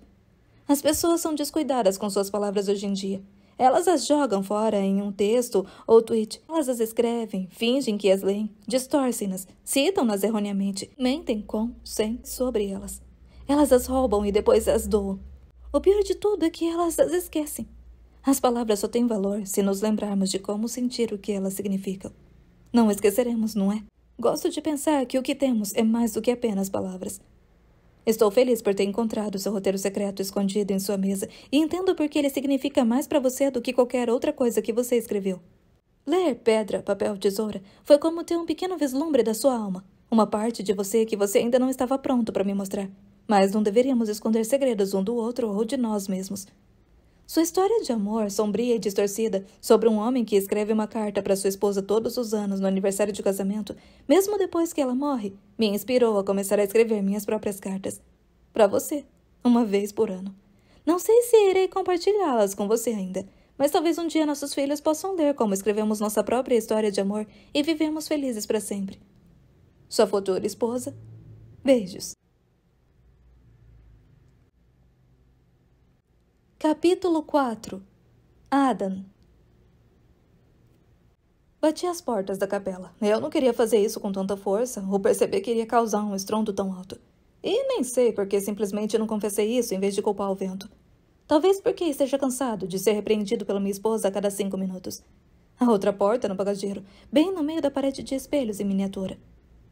As pessoas são descuidadas com suas palavras hoje em dia. Elas as jogam fora em um texto ou tweet. Elas as escrevem, fingem que as leem, distorcem-nas, citam-nas erroneamente, mentem com, sem, sobre elas. Elas as roubam e depois as doam. O pior de tudo é que elas as esquecem. As palavras só têm valor se nos lembrarmos de como sentir o que elas significam. Não esqueceremos, não é? Gosto de pensar que o que temos é mais do que apenas palavras. Estou feliz por ter encontrado seu roteiro secreto escondido em sua mesa e entendo porque ele significa mais para você do que qualquer outra coisa que você escreveu. Ler Pedra, Papel, Tesoura foi como ter um pequeno vislumbre da sua alma, uma parte de você que você ainda não estava pronto para me mostrar, mas não deveríamos esconder segredos um do outro ou de nós mesmos. Sua história de amor, sombria e distorcida, sobre um homem que escreve uma carta para sua esposa todos os anos no aniversário de casamento, mesmo depois que ela morre, me inspirou a começar a escrever minhas próprias cartas. Para você, uma vez por ano. Não sei se irei compartilhá-las com você ainda, mas talvez um dia nossos filhos possam ler como escrevemos nossa própria história de amor e vivemos felizes para sempre. Sua futura esposa. Beijos. Capítulo 4. Adam. Bati às portas da capela. Eu não queria fazer isso com tanta força, ou perceber que iria causar um estrondo tão alto. E nem sei porque simplesmente não confessei isso em vez de culpar o vento. Talvez porque esteja cansado de ser repreendido pela minha esposa a cada 5 minutos. A outra porta no bagageiro, bem no meio da parede de espelhos em miniatura.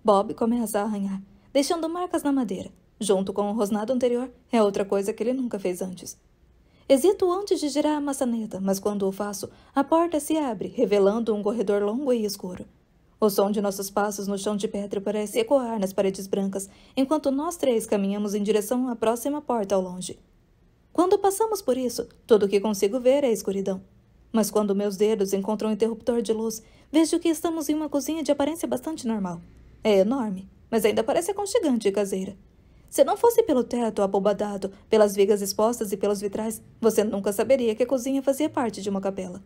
Bob começa a arranhar, deixando marcas na madeira. junto com o rosnado anterior, é outra coisa que ele nunca fez antes. Hesito antes de girar a maçaneta, mas quando o faço, a porta se abre, revelando um corredor longo e escuro. O som de nossos passos no chão de pedra parece ecoar nas paredes brancas, enquanto nós três caminhamos em direção à próxima porta ao longe. Quando passamos por isso, tudo o que consigo ver é a escuridão. Mas quando meus dedos encontram um interruptor de luz, vejo que estamos em uma cozinha de aparência bastante normal. É enorme, mas ainda parece aconchegante e caseira. Se não fosse pelo teto abobadado, pelas vigas expostas e pelos vitrais, você nunca saberia que a cozinha fazia parte de uma capela.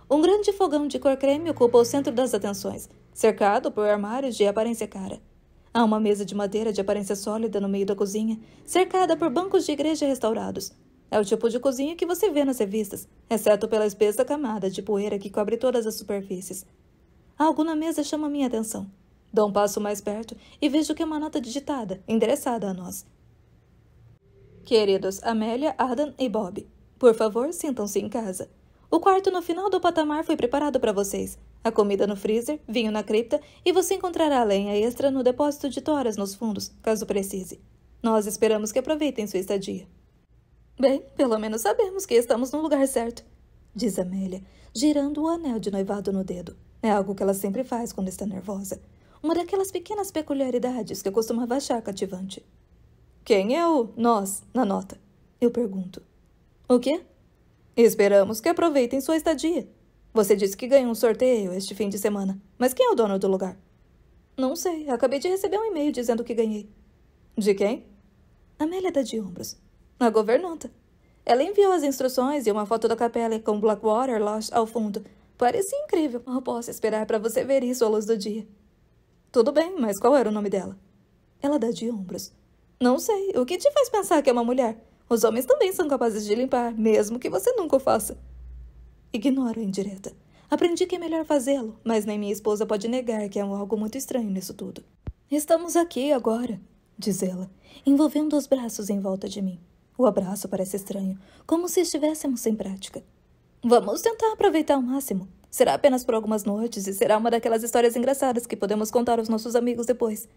Um grande fogão de cor creme ocupa o centro das atenções, cercado por armários de aparência cara. Há uma mesa de madeira de aparência sólida no meio da cozinha, cercada por bancos de igreja restaurados. É o tipo de cozinha que você vê nas revistas, exceto pela espessa camada de poeira que cobre todas as superfícies. Algo na mesa chama minha atenção. Dou um passo mais perto e vejo que é uma nota digitada, endereçada a nós. Queridos Amélia, Adam e Bob, por favor, sintam-se em casa. O quarto no final do patamar foi preparado para vocês. A comida no freezer, vinho na cripta e você encontrará lenha extra no depósito de toras nos fundos, caso precise. Nós esperamos que aproveitem sua estadia. Bem, pelo menos sabemos que estamos no lugar certo, diz Amélia, girando o anel de noivado no dedo. É algo que ela sempre faz quando está nervosa. Uma daquelas pequenas peculiaridades que eu costumava achar cativante. Quem é o nós na nota? Eu pergunto. O quê? Esperamos que aproveitem sua estadia. Você disse que ganhou um sorteio este fim de semana, mas quem é o dono do lugar? Não sei, acabei de receber um e-mail dizendo que ganhei. De quem? Amélia dá de ombros. A governanta. Ela enviou as instruções e uma foto da capela com Blackwater Lodge ao fundo. Parecia incrível. Mal posso esperar para você ver isso à luz do dia. Tudo bem, mas qual era o nome dela? Ela dá de ombros. Não sei. O que te faz pensar que é uma mulher? Os homens também são capazes de limpar, mesmo que você nunca o faça. Ignoro a indireta. Aprendi que é melhor fazê-lo, mas nem minha esposa pode negar que há algo muito estranho nisso tudo. Estamos aqui agora, diz ela, envolvendo os braços em volta de mim. O abraço parece estranho, como se estivéssemos sem prática. Vamos tentar aproveitar ao máximo. Será apenas por algumas noites e será uma daquelas histórias engraçadas que podemos contar aos nossos amigos depois.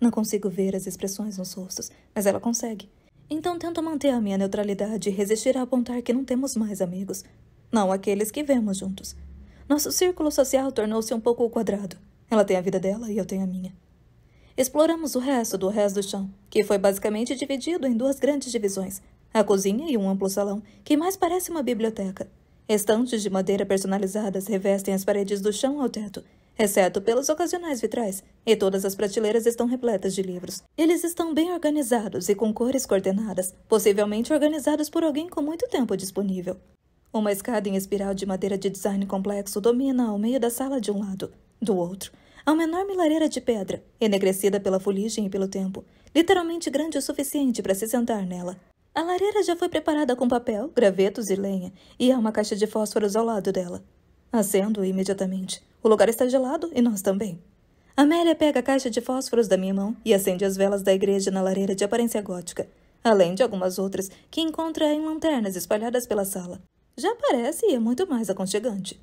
Não consigo ver as expressões nos rostos, mas ela consegue. Então tento manter a minha neutralidade e resistir a apontar que não temos mais amigos. Não aqueles que vemos juntos. Nosso círculo social tornou-se um pouco quadrado. Ela tem a vida dela e eu tenho a minha. Exploramos o resto do chão, que foi basicamente dividido em duas grandes divisões. A cozinha e um amplo salão, que mais parece uma biblioteca. Estantes de madeira personalizadas revestem as paredes do chão ao teto, exceto pelos ocasionais vitrais, e todas as prateleiras estão repletas de livros. Eles estão bem organizados e com cores coordenadas, possivelmente organizados por alguém com muito tempo disponível. Uma escada em espiral de madeira de design complexo domina ao meio da sala de um lado. Do outro, há uma enorme lareira de pedra, enegrecida pela fuligem e pelo tempo, literalmente grande o suficiente para se sentar nela. A lareira já foi preparada com papel, gravetos e lenha, e há uma caixa de fósforos ao lado dela. Acendo imediatamente. O lugar está gelado e nós também. Amélia pega a caixa de fósforos da minha mão e acende as velas da igreja na lareira de aparência gótica, além de algumas outras que encontra em lanternas espalhadas pela sala. Já parece e é muito mais aconchegante.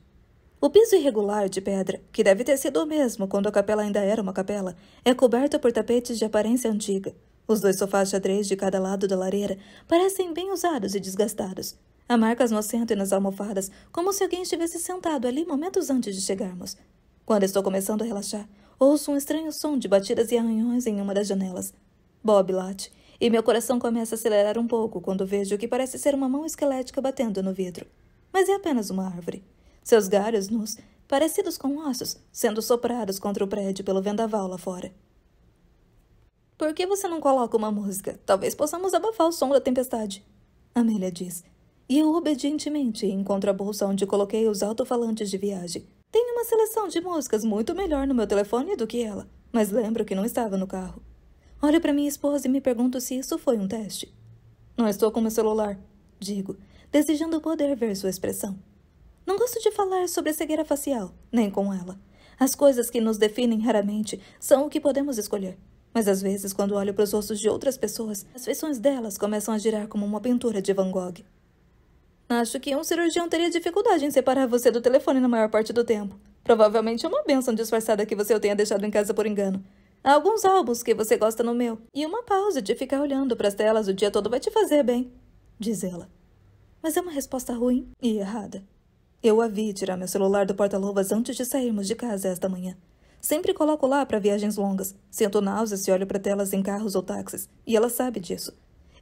O piso irregular de pedra, que deve ter sido o mesmo quando a capela ainda era uma capela, é coberto por tapetes de aparência antiga. Os 2 sofás xadrez de cada lado da lareira parecem bem usados e desgastados. Há marcas no assento e nas almofadas, como se alguém estivesse sentado ali momentos antes de chegarmos. Quando estou começando a relaxar, ouço um estranho som de batidas e arranhões em uma das janelas. Bob late, e meu coração começa a acelerar um pouco quando vejo o que parece ser uma mão esquelética batendo no vidro. Mas é apenas uma árvore. Seus galhos nus, parecidos com ossos, sendo soprados contra o prédio pelo vendaval lá fora. Por que você não coloca uma música? Talvez possamos abafar o som da tempestade. Amélia diz. E eu obedientemente encontro a bolsa onde coloquei os alto-falantes de viagem. Tenho uma seleção de músicas muito melhor no meu telefone do que ela, mas lembro que não estava no carro. Olho para minha esposa e me pergunto se isso foi um teste. Não estou com meu celular, digo, desejando poder ver sua expressão. Não gosto de falar sobre a cegueira facial, nem com ela. As coisas que nos definem raramente são o que podemos escolher. Mas às vezes, quando olho para os rostos de outras pessoas, as feições delas começam a girar como uma pintura de Van Gogh. Acho que um cirurgião teria dificuldade em separar você do telefone na maior parte do tempo. Provavelmente é uma bênção disfarçada que você o tenha deixado em casa por engano. Há alguns álbuns que você gosta no meu, e uma pausa de ficar olhando para as telas o dia todo vai te fazer bem, diz ela. Mas é uma resposta ruim e errada. Eu a vi tirar meu celular do porta-luvas antes de sairmos de casa esta manhã. Sempre coloco lá para viagens longas. Sinto náuseas se olho para telas em carros ou táxis, e ela sabe disso.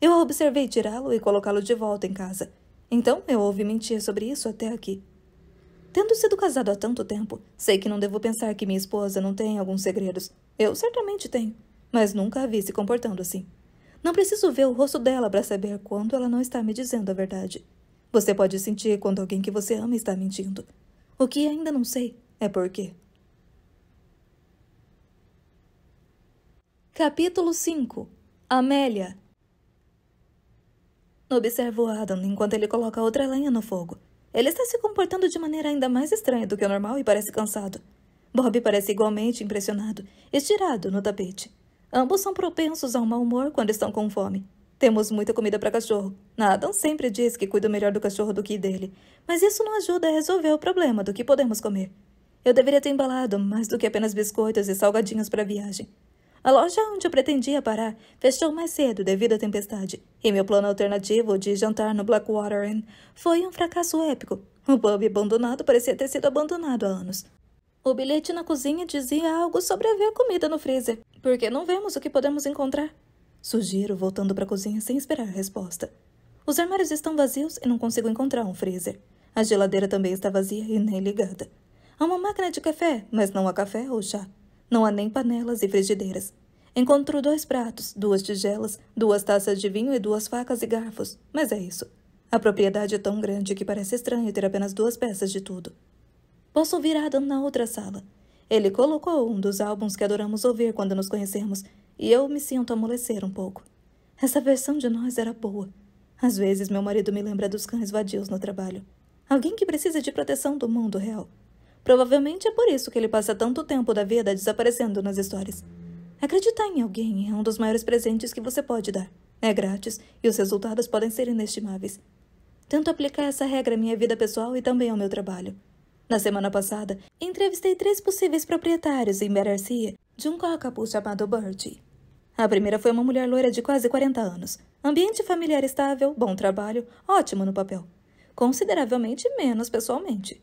Eu a observei tirá-lo e colocá-lo de volta em casa. Então eu ouvi mentir sobre isso até aqui. Tendo sido casado há tanto tempo, sei que não devo pensar que minha esposa não tem alguns segredos. Eu certamente tenho, mas nunca a vi se comportando assim. Não preciso ver o rosto dela para saber quando ela não está me dizendo a verdade. Você pode sentir quando alguém que você ama está mentindo. O que ainda não sei é por quê. Capítulo 5. Amélia. Observo Adam enquanto ele coloca outra lenha no fogo. Ele está se comportando de maneira ainda mais estranha do que o normal e parece cansado. Bob parece igualmente impressionado, estirado no tapete. Ambos são propensos ao mau humor quando estão com fome. Temos muita comida para cachorro. Adam sempre diz que cuido melhor do cachorro do que dele, mas isso não ajuda a resolver o problema do que podemos comer. Eu deveria ter embalado mais do que apenas biscoitos e salgadinhos para a viagem. A loja onde eu pretendia parar fechou mais cedo devido à tempestade, e meu plano alternativo de jantar no Blackwater Inn foi um fracasso épico. O pub abandonado parecia ter sido abandonado há anos. O bilhete na cozinha dizia algo sobre haver comida no freezer. Por que não vemos o que podemos encontrar? Sugiro, voltando para a cozinha sem esperar a resposta. Os armários estão vazios e não consigo encontrar um freezer. A geladeira também está vazia e nem ligada. Há uma máquina de café, mas não há café ou chá. Não há nem panelas e frigideiras. Encontro 2 pratos, 2 tigelas, 2 taças de vinho e 2 facas e garfos. Mas é isso. A propriedade é tão grande que parece estranho ter apenas 2 peças de tudo. Posso ouvir Adam na outra sala. Ele colocou um dos álbuns que adoramos ouvir quando nos conhecemos, e eu me sinto amolecer um pouco. Essa versão de nós era boa. Às vezes meu marido me lembra dos cães vadios no trabalho. Alguém que precisa de proteção do mundo real. Provavelmente é por isso que ele passa tanto tempo da vida desaparecendo nas histórias. Acreditar em alguém é um dos maiores presentes que você pode dar. É grátis e os resultados podem ser inestimáveis. Tento aplicar essa regra à minha vida pessoal e também ao meu trabalho. Na semana passada, entrevistei 3 possíveis proprietários em Battersea de um cockapoo chamado Bertie. A primeira foi uma mulher loira de quase 40 anos. Ambiente familiar estável, bom trabalho, ótimo no papel. Consideravelmente menos pessoalmente.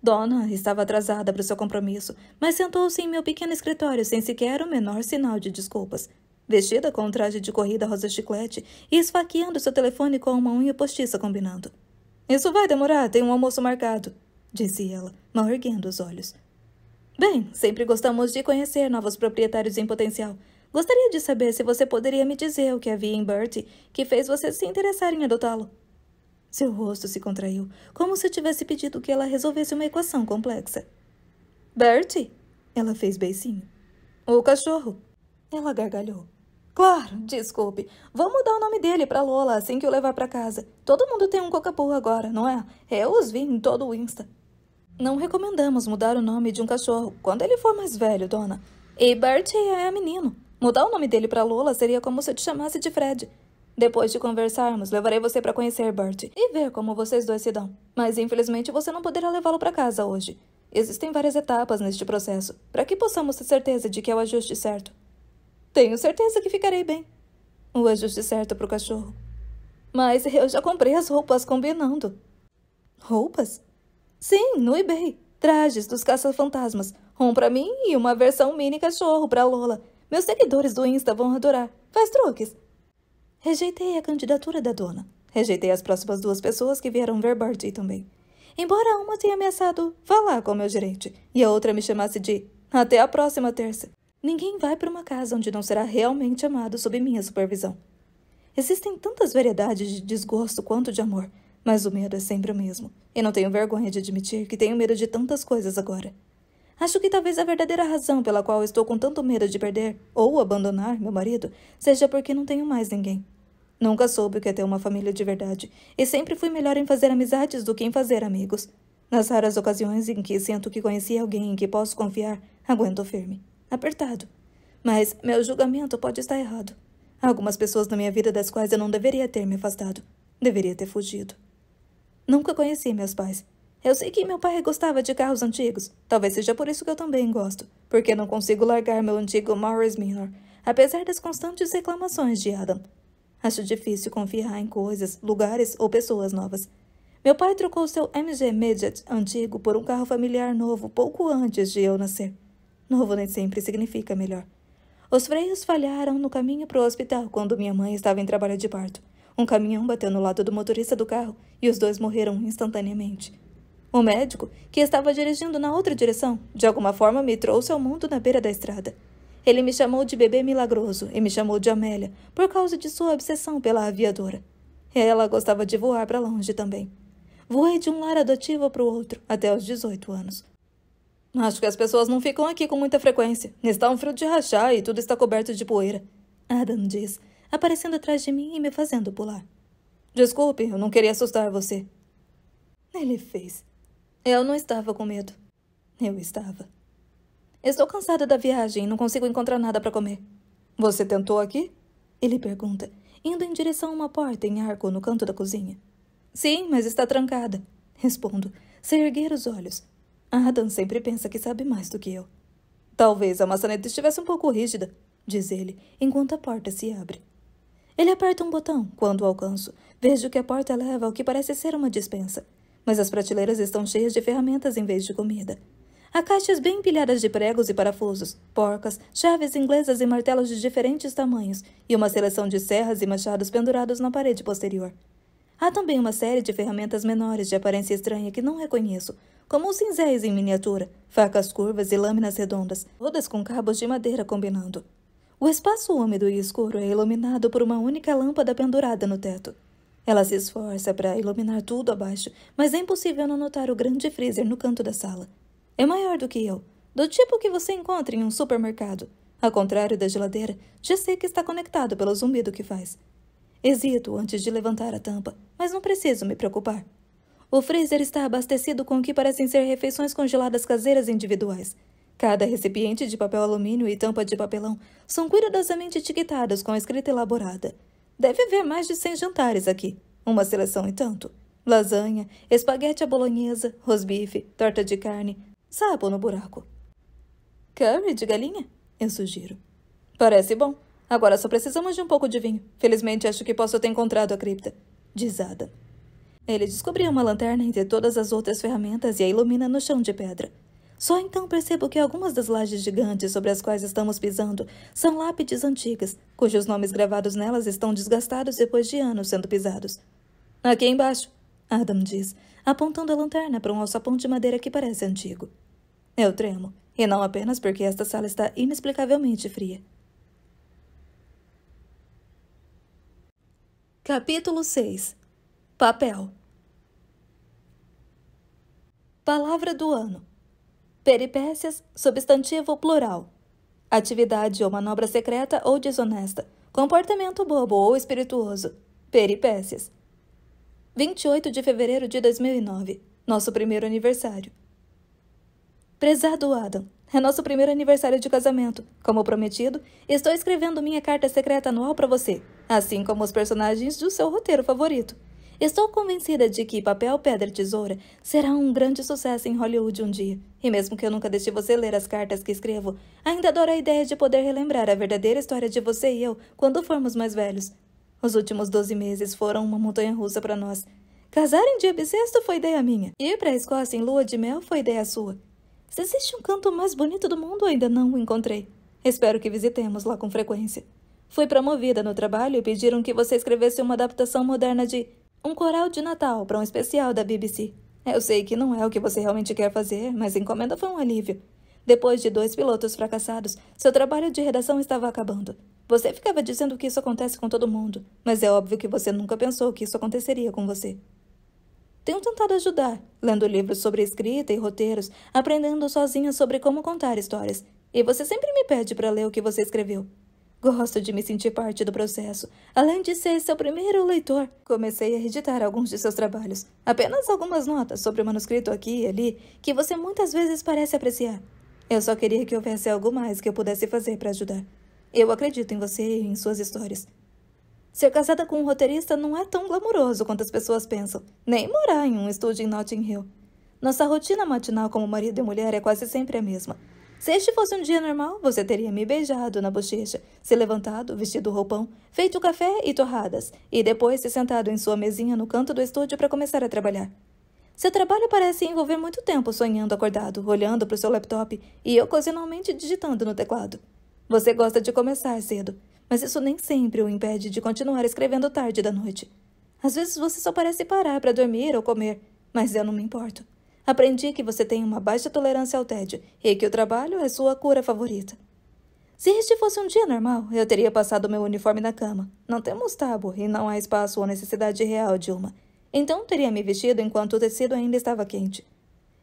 Donna estava atrasada para o seu compromisso, mas sentou-se em meu pequeno escritório sem sequer o menor sinal de desculpas. Vestida com um traje de corrida rosa chiclete e esfaqueando seu telefone com uma unha postiça combinando. Isso vai demorar, tem um almoço marcado, disse ela, mal erguendo os olhos. Bem, sempre gostamos de conhecer novos proprietários em potencial. Gostaria de saber se você poderia me dizer o que havia em Bertie que fez você se interessar em adotá-lo. Seu rosto se contraiu, como se eu tivesse pedido que ela resolvesse uma equação complexa. Bertie? Ela fez beicinho. O cachorro. Ela gargalhou. Claro, desculpe. Vou mudar o nome dele para Lola assim que eu levar para casa. Todo mundo tem um cockapoo agora, não é? Eu os vi em todo o Insta. Não recomendamos mudar o nome de um cachorro quando ele for mais velho, dona. E Bertie é menino. Mudar o nome dele para Lola seria como se eu te chamasse de Fred. Depois de conversarmos, levarei você para conhecer Bertie e ver como vocês dois se dão. Mas, infelizmente, você não poderá levá-lo para casa hoje. Existem várias etapas neste processo, para que possamos ter certeza de que é o ajuste certo. Tenho certeza que ficarei bem. O ajuste certo para o cachorro. Mas eu já comprei as roupas combinando. Roupas? Sim, no eBay. Trajes dos caça-fantasmas. Um para mim e uma versão mini cachorro para Lola. Meus seguidores do Insta vão adorar. Faz truques. Rejeitei a candidatura da dona. Rejeitei as próximas 2 pessoas que vieram ver Bertie também. Embora uma tenha ameaçado falar com meu gerente e a outra me chamasse de até a próxima terça. Ninguém vai para uma casa onde não será realmente amado sob minha supervisão. Existem tantas variedades de desgosto quanto de amor, mas o medo é sempre o mesmo. E não tenho vergonha de admitir que tenho medo de tantas coisas agora. Acho que talvez a verdadeira razão pela qual estou com tanto medo de perder ou abandonar meu marido seja porque não tenho mais ninguém. Nunca soube o que é ter uma família de verdade e sempre fui melhor em fazer amizades do que em fazer amigos. Nas raras ocasiões em que sinto que conheci alguém em que posso confiar, aguento firme, apertado. Mas meu julgamento pode estar errado. Há algumas pessoas na minha vida das quais eu não deveria ter me afastado. Deveria ter fugido. Nunca conheci meus pais. Eu sei que meu pai gostava de carros antigos. Talvez seja por isso que eu também gosto. porque não consigo largar meu antigo Morris Minor, apesar das constantes reclamações de Adam. Acho difícil confiar em coisas, lugares ou pessoas novas. Meu pai trocou seu MG Midget antigo por um carro familiar novo pouco antes de eu nascer. Novo nem sempre significa melhor. Os freios falharam no caminho para o hospital quando minha mãe estava em trabalho de parto. Um caminhão bateu no lado do motorista do carro e os dois morreram instantaneamente. O médico, que estava dirigindo na outra direção, de alguma forma me trouxe ao mundo na beira da estrada. Ele me chamou de bebê milagroso e me chamou de Amélia por causa de sua obsessão pela aviadora. Ela gostava de voar para longe também. Voei de um lar adotivo para o outro até os 18 anos. Acho que as pessoas não ficam aqui com muita frequência. Está um frio de rachar e tudo está coberto de poeira. Adam diz, aparecendo atrás de mim e me fazendo pular. Desculpe, eu não queria assustar você. Ele fez. Eu não estava com medo. Eu estava. Estou cansada da viagem e não consigo encontrar nada para comer. Você tentou aqui? Ele pergunta, indo em direção a uma porta em arco no canto da cozinha. Sim, mas está trancada. Respondo, sem erguer os olhos. Adam sempre pensa que sabe mais do que eu. Talvez a maçaneta estivesse um pouco rígida, diz ele, enquanto a porta se abre. Ele aperta um botão. Quando o alcanço, vejo que a porta leva ao que parece ser uma despensa, mas as prateleiras estão cheias de ferramentas em vez de comida. Há caixas bem empilhadas de pregos e parafusos, porcas, chaves inglesas e martelos de diferentes tamanhos, e uma seleção de serras e machados pendurados na parede posterior. Há também uma série de ferramentas menores de aparência estranha que não reconheço, como os cinzéis em miniatura, facas curvas e lâminas redondas, todas com cabos de madeira combinando. O espaço úmido e escuro é iluminado por uma única lâmpada pendurada no teto. Ela se esforça para iluminar tudo abaixo, mas é impossível não notar o grande freezer no canto da sala. É maior do que eu, do tipo que você encontra em um supermercado. Ao contrário da geladeira, já sei que está conectado pelo zumbido que faz. Hesito antes de levantar a tampa, mas não preciso me preocupar. O freezer está abastecido com o que parecem ser refeições congeladas caseiras individuais. Cada recipiente de papel alumínio e tampa de papelão são cuidadosamente etiquetados com escrita elaborada. Deve haver mais de 100 jantares aqui, uma seleção e tanto. Lasanha, espaguete à bolonhesa, rosbife, torta de carne, sapo no buraco. Curry de galinha? Eu sugiro. Parece bom. Agora só precisamos de um pouco de vinho. Felizmente acho que posso ter encontrado a cripta, diz Adam. Ele descobriu uma lanterna entre todas as outras ferramentas e a ilumina no chão de pedra. Só então percebo que algumas das lajes gigantes sobre as quais estamos pisando são lápides antigas, cujos nomes gravados nelas estão desgastados depois de anos sendo pisados. Aqui embaixo, Adam diz, apontando a lanterna para um alçapão de madeira que parece antigo. Eu tremo, e não apenas porque esta sala está inexplicavelmente fria. Capítulo 6. Papel. Palavra do ano. Peripécias, substantivo plural. Atividade ou manobra secreta ou desonesta. Comportamento bobo ou espirituoso. Peripécias. 28 de fevereiro de 2009. Nosso primeiro aniversário. Prezado Adam, é nosso primeiro aniversário de casamento. Como prometido, estou escrevendo minha carta secreta anual para você, assim como os personagens do seu roteiro favorito. Estou convencida de que Papel, Pedra, Tesoura será um grande sucesso em Hollywood um dia. E mesmo que eu nunca deixe você ler as cartas que escrevo, ainda adoro a ideia de poder relembrar a verdadeira história de você e eu quando formos mais velhos. Os últimos 12 meses foram uma montanha-russa para nós. Casar em dia bissexto foi ideia minha. Ir para a Escócia em lua de mel foi ideia sua. Se existe um canto mais bonito do mundo, ainda não o encontrei. Espero que visitemos lá com frequência. Fui promovida no trabalho e pediram que você escrevesse uma adaptação moderna de Um Coral de Natal para um especial da BBC. Eu sei que não é o que você realmente quer fazer, mas a encomenda foi um alívio. Depois de 2 pilotos fracassados, seu trabalho de redação estava acabando. Você ficava dizendo que isso acontece com todo mundo, mas é óbvio que você nunca pensou que isso aconteceria com você. Tenho tentado ajudar, lendo livros sobre escrita e roteiros, aprendendo sozinha sobre como contar histórias. E você sempre me pede para ler o que você escreveu. Gosto de me sentir parte do processo, além de ser seu primeiro leitor. Comecei a editar alguns de seus trabalhos. Apenas algumas notas sobre o manuscrito aqui e ali, que você muitas vezes parece apreciar. Eu só queria que houvesse algo mais que eu pudesse fazer para ajudar. Eu acredito em você e em suas histórias. Ser casada com um roteirista não é tão glamouroso quanto as pessoas pensam, nem morar em um estúdio em Notting Hill. Nossa rotina matinal como marido e mulher é quase sempre a mesma. Se este fosse um dia normal, você teria me beijado na bochecha, se levantado, vestido roupão, feito café e torradas, e depois se sentado em sua mesinha no canto do estúdio para começar a trabalhar. Seu trabalho parece envolver muito tempo sonhando acordado, olhando para o seu laptop e ocasionalmente digitando no teclado. Você gosta de começar cedo, mas isso nem sempre o impede de continuar escrevendo tarde da noite. Às vezes você só parece parar para dormir ou comer, mas eu não me importo. Aprendi que você tem uma baixa tolerância ao tédio e que o trabalho é sua cura favorita. Se este fosse um dia normal, eu teria passado meu uniforme na cama. Não temos tábua e não há espaço ou necessidade real de uma. Então teria me vestido enquanto o tecido ainda estava quente.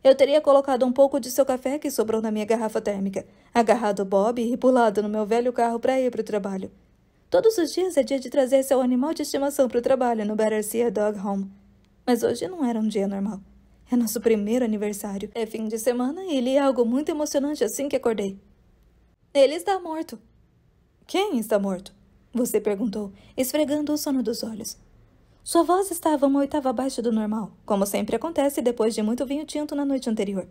Eu teria colocado um pouco de seu café que sobrou na minha garrafa térmica, agarrado Bob e pulado no meu velho carro para ir para o trabalho. Todos os dias é dia de trazer seu animal de estimação para o trabalho no Battersea Dog Home. Mas hoje não era um dia normal. É nosso primeiro aniversário. É fim de semana e li algo muito emocionante assim que acordei. Ele está morto. Quem está morto? Você perguntou, esfregando o sono dos olhos. Sua voz estava uma oitava abaixo do normal, como sempre acontece depois de muito vinho tinto na noite anterior.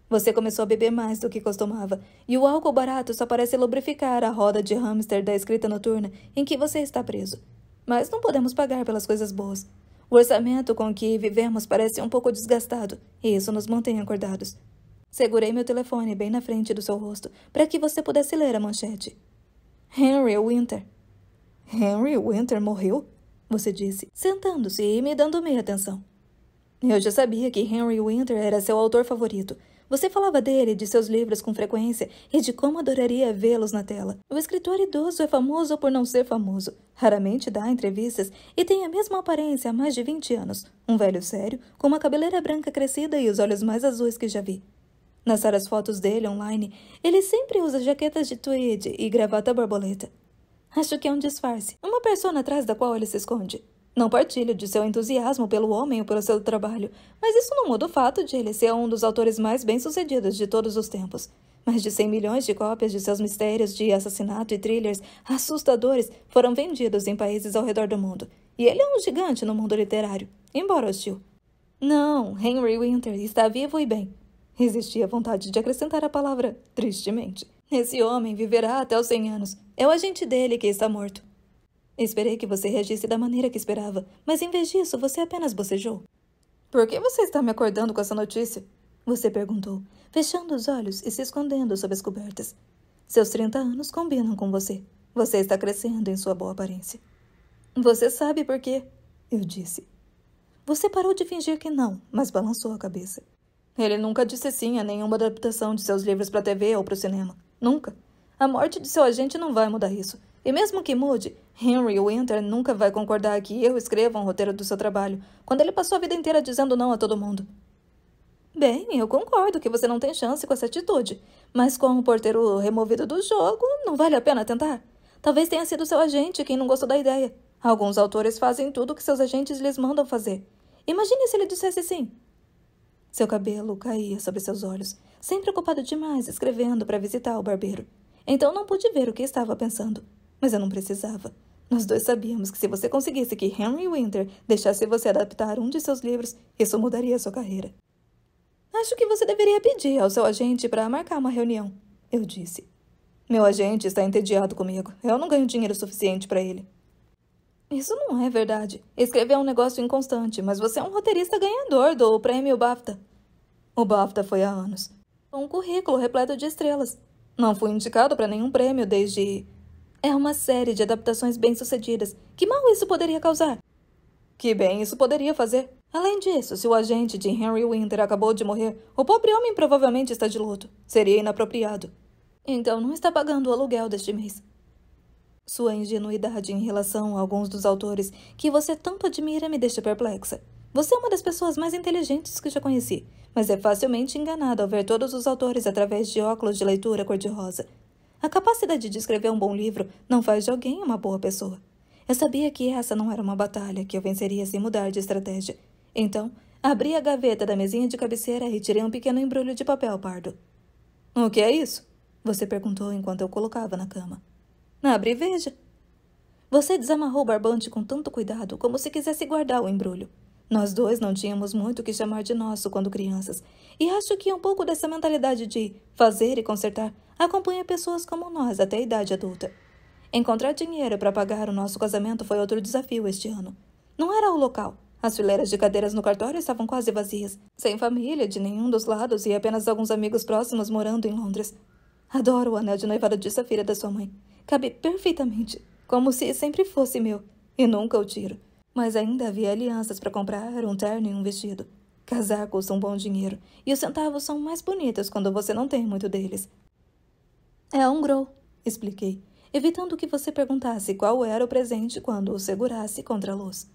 Você começou a beber mais do que costumava, e o álcool barato só parece lubrificar a roda de hamster da escrita noturna em que você está preso. Mas não podemos pagar pelas coisas boas. O orçamento com que vivemos parece um pouco desgastado, e isso nos mantém acordados. Segurei meu telefone bem na frente do seu rosto, para que você pudesse ler a manchete. Henry Winter. Henry Winter morreu? Você disse, sentando-se e me dando meia atenção. Eu já sabia que Henry Winter era seu autor favorito. Você falava dele e de seus livros com frequência e de como adoraria vê-los na tela. O escritor idoso é famoso por não ser famoso. Raramente dá entrevistas e tem a mesma aparência há mais de 20 anos. Um velho sério, com uma cabeleira branca crescida e os olhos mais azuis que já vi. Nas raras fotos dele online, ele sempre usa jaquetas de tweed e gravata borboleta. Acho que é um disfarce, uma persona atrás da qual ele se esconde. Não partilho de seu entusiasmo pelo homem ou pelo seu trabalho, mas isso não muda o fato de ele ser um dos autores mais bem-sucedidos de todos os tempos. Mais de 100 milhões de cópias de seus mistérios de assassinato e thrillers assustadores foram vendidos em países ao redor do mundo. E ele é um gigante no mundo literário, embora hostil. Não, Henry Winter está vivo e bem. Existia vontade de acrescentar a palavra tristemente. Esse homem viverá até os 100 anos. É o agente dele que está morto. Esperei que você reagisse da maneira que esperava, mas em vez disso, você apenas bocejou. Por que você está me acordando com essa notícia? Você perguntou, fechando os olhos e se escondendo sob as cobertas. Seus 30 anos combinam com você. Você está crescendo em sua boa aparência. Você sabe por quê? Eu disse. Você parou de fingir que não, mas balançou a cabeça. Ele nunca disse sim a nenhuma adaptação de seus livros para a TV ou para o cinema. Nunca. A morte de seu agente não vai mudar isso. E mesmo que mude, Henry Winter nunca vai concordar que eu escreva um roteiro do seu trabalho, quando ele passou a vida inteira dizendo não a todo mundo. Bem, eu concordo que você não tem chance com essa atitude, mas com o porteiro removido do jogo, não vale a pena tentar. Talvez tenha sido seu agente quem não gostou da ideia. Alguns autores fazem tudo o que seus agentes lhes mandam fazer. Imagine se ele dissesse sim. Seu cabelo caía sobre seus olhos, sempre ocupado demais escrevendo para visitar o barbeiro. Então não pude ver o que estava pensando. Mas eu não precisava. Nós dois sabíamos que se você conseguisse que Henry Winter deixasse você adaptar um de seus livros, isso mudaria sua carreira. Acho que você deveria pedir ao seu agente para marcar uma reunião, eu disse. Meu agente está entediado comigo. Eu não ganho dinheiro suficiente para ele. Isso não é verdade. Escrever é um negócio inconstante, mas você é um roteirista ganhador do prêmio BAFTA. O BAFTA foi há anos. Um currículo repleto de estrelas. Não fui indicado para nenhum prêmio desde... É uma série de adaptações bem-sucedidas. Que mal isso poderia causar? Que bem isso poderia fazer. Além disso, se o agente de Henry Winter acabou de morrer, o pobre homem provavelmente está de luto. Seria inapropriado. Então não está pagando o aluguel deste mês. Sua ingenuidade em relação a alguns dos autores que você tanto admira me deixa perplexa. Você é uma das pessoas mais inteligentes que já conheci, mas é facilmente enganada ao ver todos os autores através de óculos de leitura cor-de-rosa. A capacidade de escrever um bom livro não faz de alguém uma boa pessoa. Eu sabia que essa não era uma batalha que eu venceria sem mudar de estratégia. Então, abri a gaveta da mesinha de cabeceira e tirei um pequeno embrulho de papel pardo. — O que é isso? Você perguntou enquanto eu colocava na cama. — Abre e veja. Você desamarrou o barbante com tanto cuidado como se quisesse guardar o embrulho. Nós dois não tínhamos muito o que chamar de nosso quando crianças, e acho que um pouco dessa mentalidade de fazer e consertar acompanha pessoas como nós até a idade adulta. Encontrar dinheiro para pagar o nosso casamento foi outro desafio este ano. Não era o local. As fileiras de cadeiras no cartório estavam quase vazias, sem família de nenhum dos lados e apenas alguns amigos próximos morando em Londres. Adoro o anel de noivado de safira da sua mãe. Cabe perfeitamente, como se sempre fosse meu, e nunca o tiro. Mas ainda havia alianças para comprar, um terno e um vestido. Casar custa um bom dinheiro, e os centavos são mais bonitos quando você não tem muito deles. É um grow, expliquei, evitando que você perguntasse qual era o presente quando o segurasse contra a luz.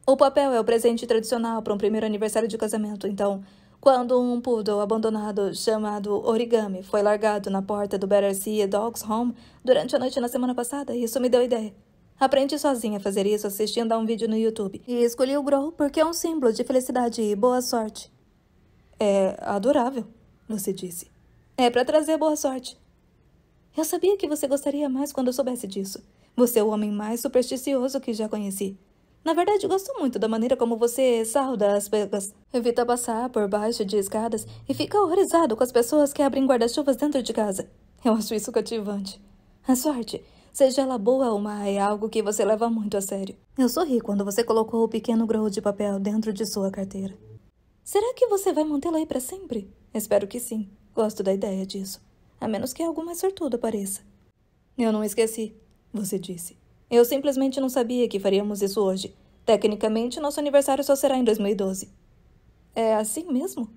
O papel é o presente tradicional para um primeiro aniversário de casamento, então, quando um poodle abandonado chamado Origami foi largado na porta do Battersea Dogs Home durante a noite na semana passada, isso me deu ideia. Aprendi sozinha a fazer isso assistindo a um vídeo no YouTube, e escolhi o grow porque é um símbolo de felicidade e boa sorte. É adorável, você disse. É para trazer boa sorte. Eu sabia que você gostaria mais quando eu soubesse disso. Você é o homem mais supersticioso que já conheci. Na verdade, gosto muito da maneira como você sauda as pegas. Evita passar por baixo de escadas e fica horrorizado com as pessoas que abrem guarda-chuvas dentro de casa. Eu acho isso cativante. A sorte, seja ela boa ou má, é algo que você leva muito a sério. Eu sorri quando você colocou o pequeno grow de papel dentro de sua carteira. Será que você vai mantê-lo aí para sempre? Espero que sim. Gosto da ideia disso. A menos que algo mais sortudo apareça. Eu não esqueci, você disse. Eu simplesmente não sabia que faríamos isso hoje. Tecnicamente, nosso aniversário só será em 2012. É assim mesmo?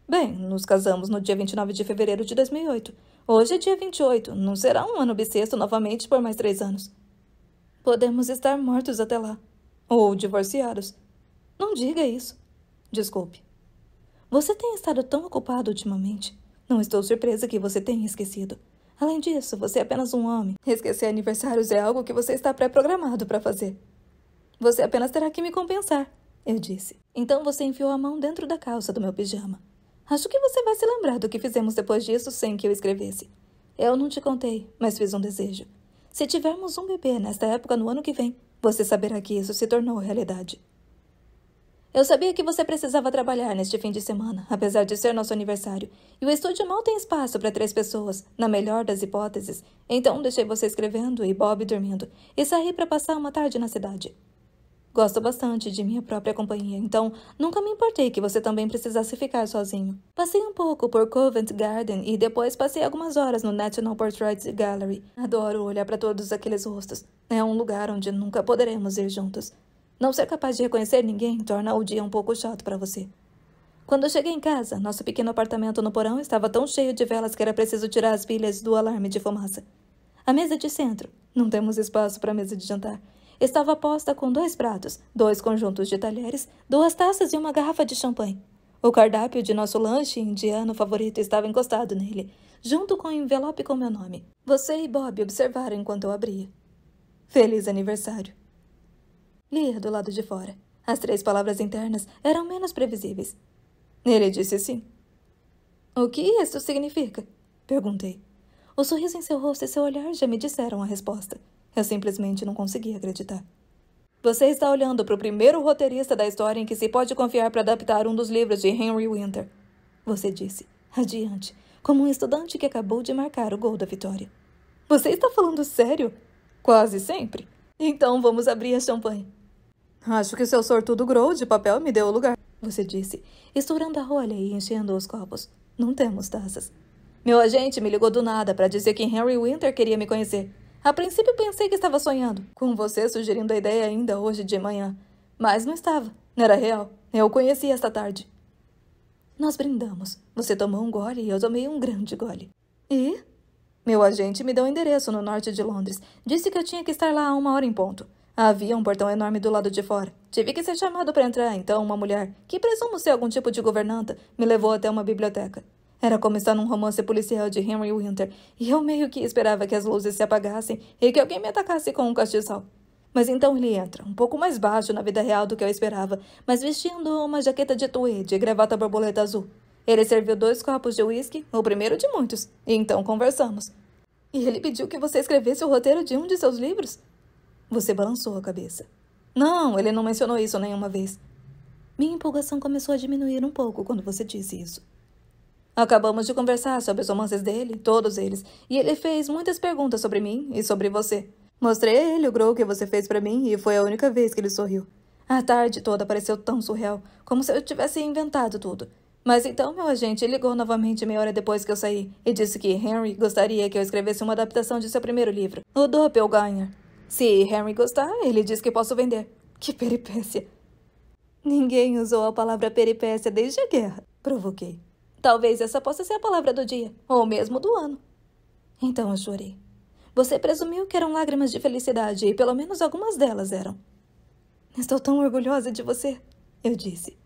Bem, nos casamos no dia 29 de fevereiro de 2008. Hoje é dia 28. Não será um ano bissexto novamente por mais 3 anos. Podemos estar mortos até lá. Ou divorciados. Não diga isso. Desculpe. Você tem estado tão ocupado ultimamente. Não estou surpresa que você tenha esquecido. Além disso, você é apenas um homem. Esquecer aniversários é algo que você está pré-programado para fazer. Você apenas terá que me compensar, eu disse. Então você enfiou a mão dentro da calça do meu pijama. Acho que você vai se lembrar do que fizemos depois disso sem que eu escrevesse. Eu não te contei, mas fiz um desejo. Se tivermos um bebê nesta época no ano que vem, você saberá que isso se tornou realidade. Eu sabia que você precisava trabalhar neste fim de semana, apesar de ser nosso aniversário, e o estúdio mal tem espaço para 3 pessoas, na melhor das hipóteses. Então deixei você escrevendo e Bob dormindo, e saí para passar uma tarde na cidade. Gosto bastante de minha própria companhia, então nunca me importei que você também precisasse ficar sozinho. Passei um pouco por Covent Garden e depois passei algumas horas no National Portrait Gallery. Adoro olhar para todos aqueles rostos. É um lugar onde nunca poderemos ir juntos. Não ser capaz de reconhecer ninguém torna o dia um pouco chato para você. Quando eu cheguei em casa, nosso pequeno apartamento no porão estava tão cheio de velas que era preciso tirar as pilhas do alarme de fumaça. A mesa de centro, não temos espaço para a mesa de jantar, estava posta com 2 pratos, 2 conjuntos de talheres, 2 taças e uma garrafa de champanhe. O cardápio de nosso lanche indiano favorito estava encostado nele, junto com um envelope com meu nome. Você e Bob observaram enquanto eu abria. Feliz aniversário. Lia do lado de fora. As 3 palavras internas eram menos previsíveis. Ele disse sim. O que isso significa? Perguntei. O sorriso em seu rosto e seu olhar já me disseram a resposta. Eu simplesmente não conseguia acreditar. Você está olhando para o primeiro roteirista da história em que se pode confiar para adaptar um dos livros de Henry Winter. Você disse, radiante, como um estudante que acabou de marcar o gol da vitória. Você está falando sério? Quase sempre. Então vamos abrir a champanhe. Acho que seu sortudo grow de papel me deu o lugar, você disse, estourando a rolha e enchendo os copos. Não temos taças. Meu agente me ligou do nada para dizer que Henry Winter queria me conhecer. A princípio pensei que estava sonhando, com você sugerindo a ideia ainda hoje de manhã. Mas não estava. Era real. Eu o conheci esta tarde. Nós brindamos. Você tomou um gole e eu tomei um grande gole. E? Meu agente me deu um endereço no norte de Londres. Disse que eu tinha que estar lá a 1 hora em ponto. Havia um portão enorme do lado de fora. Tive que ser chamado para entrar, então uma mulher, que presumo ser algum tipo de governanta, me levou até uma biblioteca. Era como estar num romance policial de Henry Winter, e eu meio que esperava que as luzes se apagassem e que alguém me atacasse com um castiçal. Mas então ele entra, um pouco mais baixo na vida real do que eu esperava, mas vestindo uma jaqueta de tweed e gravata borboleta azul. Ele serviu 2 copos de uísque, o primeiro de muitos, e então conversamos. E ele pediu que você escrevesse o roteiro de um de seus livros? Você balançou a cabeça. Não, ele não mencionou isso nenhuma vez. Minha empolgação começou a diminuir um pouco quando você disse isso. Acabamos de conversar sobre os romances dele, todos eles, e ele fez muitas perguntas sobre mim e sobre você. Mostrei a ele o grow que você fez pra mim e foi a única vez que ele sorriu. A tarde toda pareceu tão surreal, como se eu tivesse inventado tudo. Mas então meu agente ligou novamente meia hora depois que eu saí e disse que Henry gostaria que eu escrevesse uma adaptação de seu primeiro livro, o Doppelganger. Se Henry gostar, ele diz que posso vender. Que peripécia! Ninguém usou a palavra peripécia desde a guerra, provoquei. Talvez essa possa ser a palavra do dia, ou mesmo do ano. Então eu chorei. Você presumiu que eram lágrimas de felicidade, e pelo menos algumas delas eram. Estou tão orgulhosa de você, eu disse.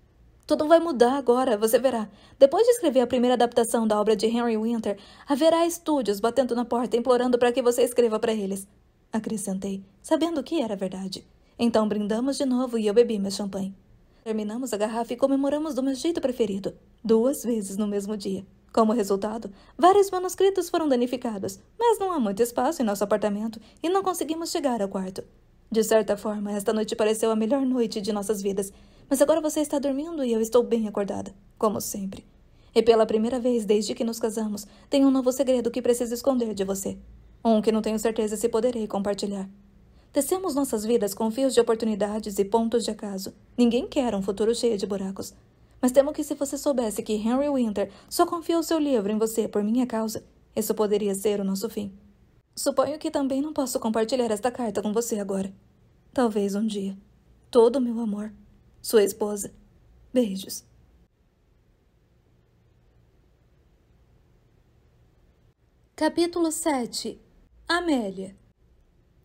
Tudo vai mudar agora, você verá. Depois de escrever a primeira adaptação da obra de Henry Winter, haverá estúdios batendo na porta implorando para que você escreva para eles. Acrescentei, sabendo que era verdade. Então brindamos de novo e eu bebi meu champanhe. Terminamos a garrafa e comemoramos do meu jeito preferido, 2 vezes no mesmo dia. Como resultado, vários manuscritos foram danificados, mas não há muito espaço em nosso apartamento e não conseguimos chegar ao quarto. De certa forma, esta noite pareceu a melhor noite de nossas vidas, mas agora você está dormindo e eu estou bem acordada, como sempre. E pela primeira vez desde que nos casamos, tenho um novo segredo que preciso esconder de você. Um que não tenho certeza se poderei compartilhar. Tecemos nossas vidas com fios de oportunidades e pontos de acaso. Ninguém quer um futuro cheio de buracos. Mas temo que se você soubesse que Henry Winter só confiou seu livro em você por minha causa, isso poderia ser o nosso fim. Suponho que também não posso compartilhar esta carta com você agora. Talvez um dia. Todo o meu amor. Sua esposa. Beijos. Capítulo 7. Amélia.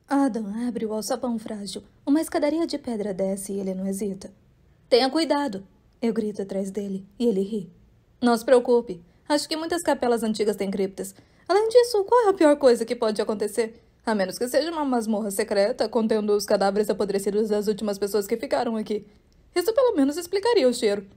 Adam abre o alçapão frágil. Uma escadaria de pedra desce e ele não hesita. Tenha cuidado! Eu grito atrás dele e ele ri. Não se preocupe. Acho que muitas capelas antigas têm criptas. Além disso, qual é a pior coisa que pode acontecer? A menos que seja uma masmorra secreta contendo os cadáveres apodrecidos das últimas pessoas que ficaram aqui. Isso pelo menos explicaria o cheiro.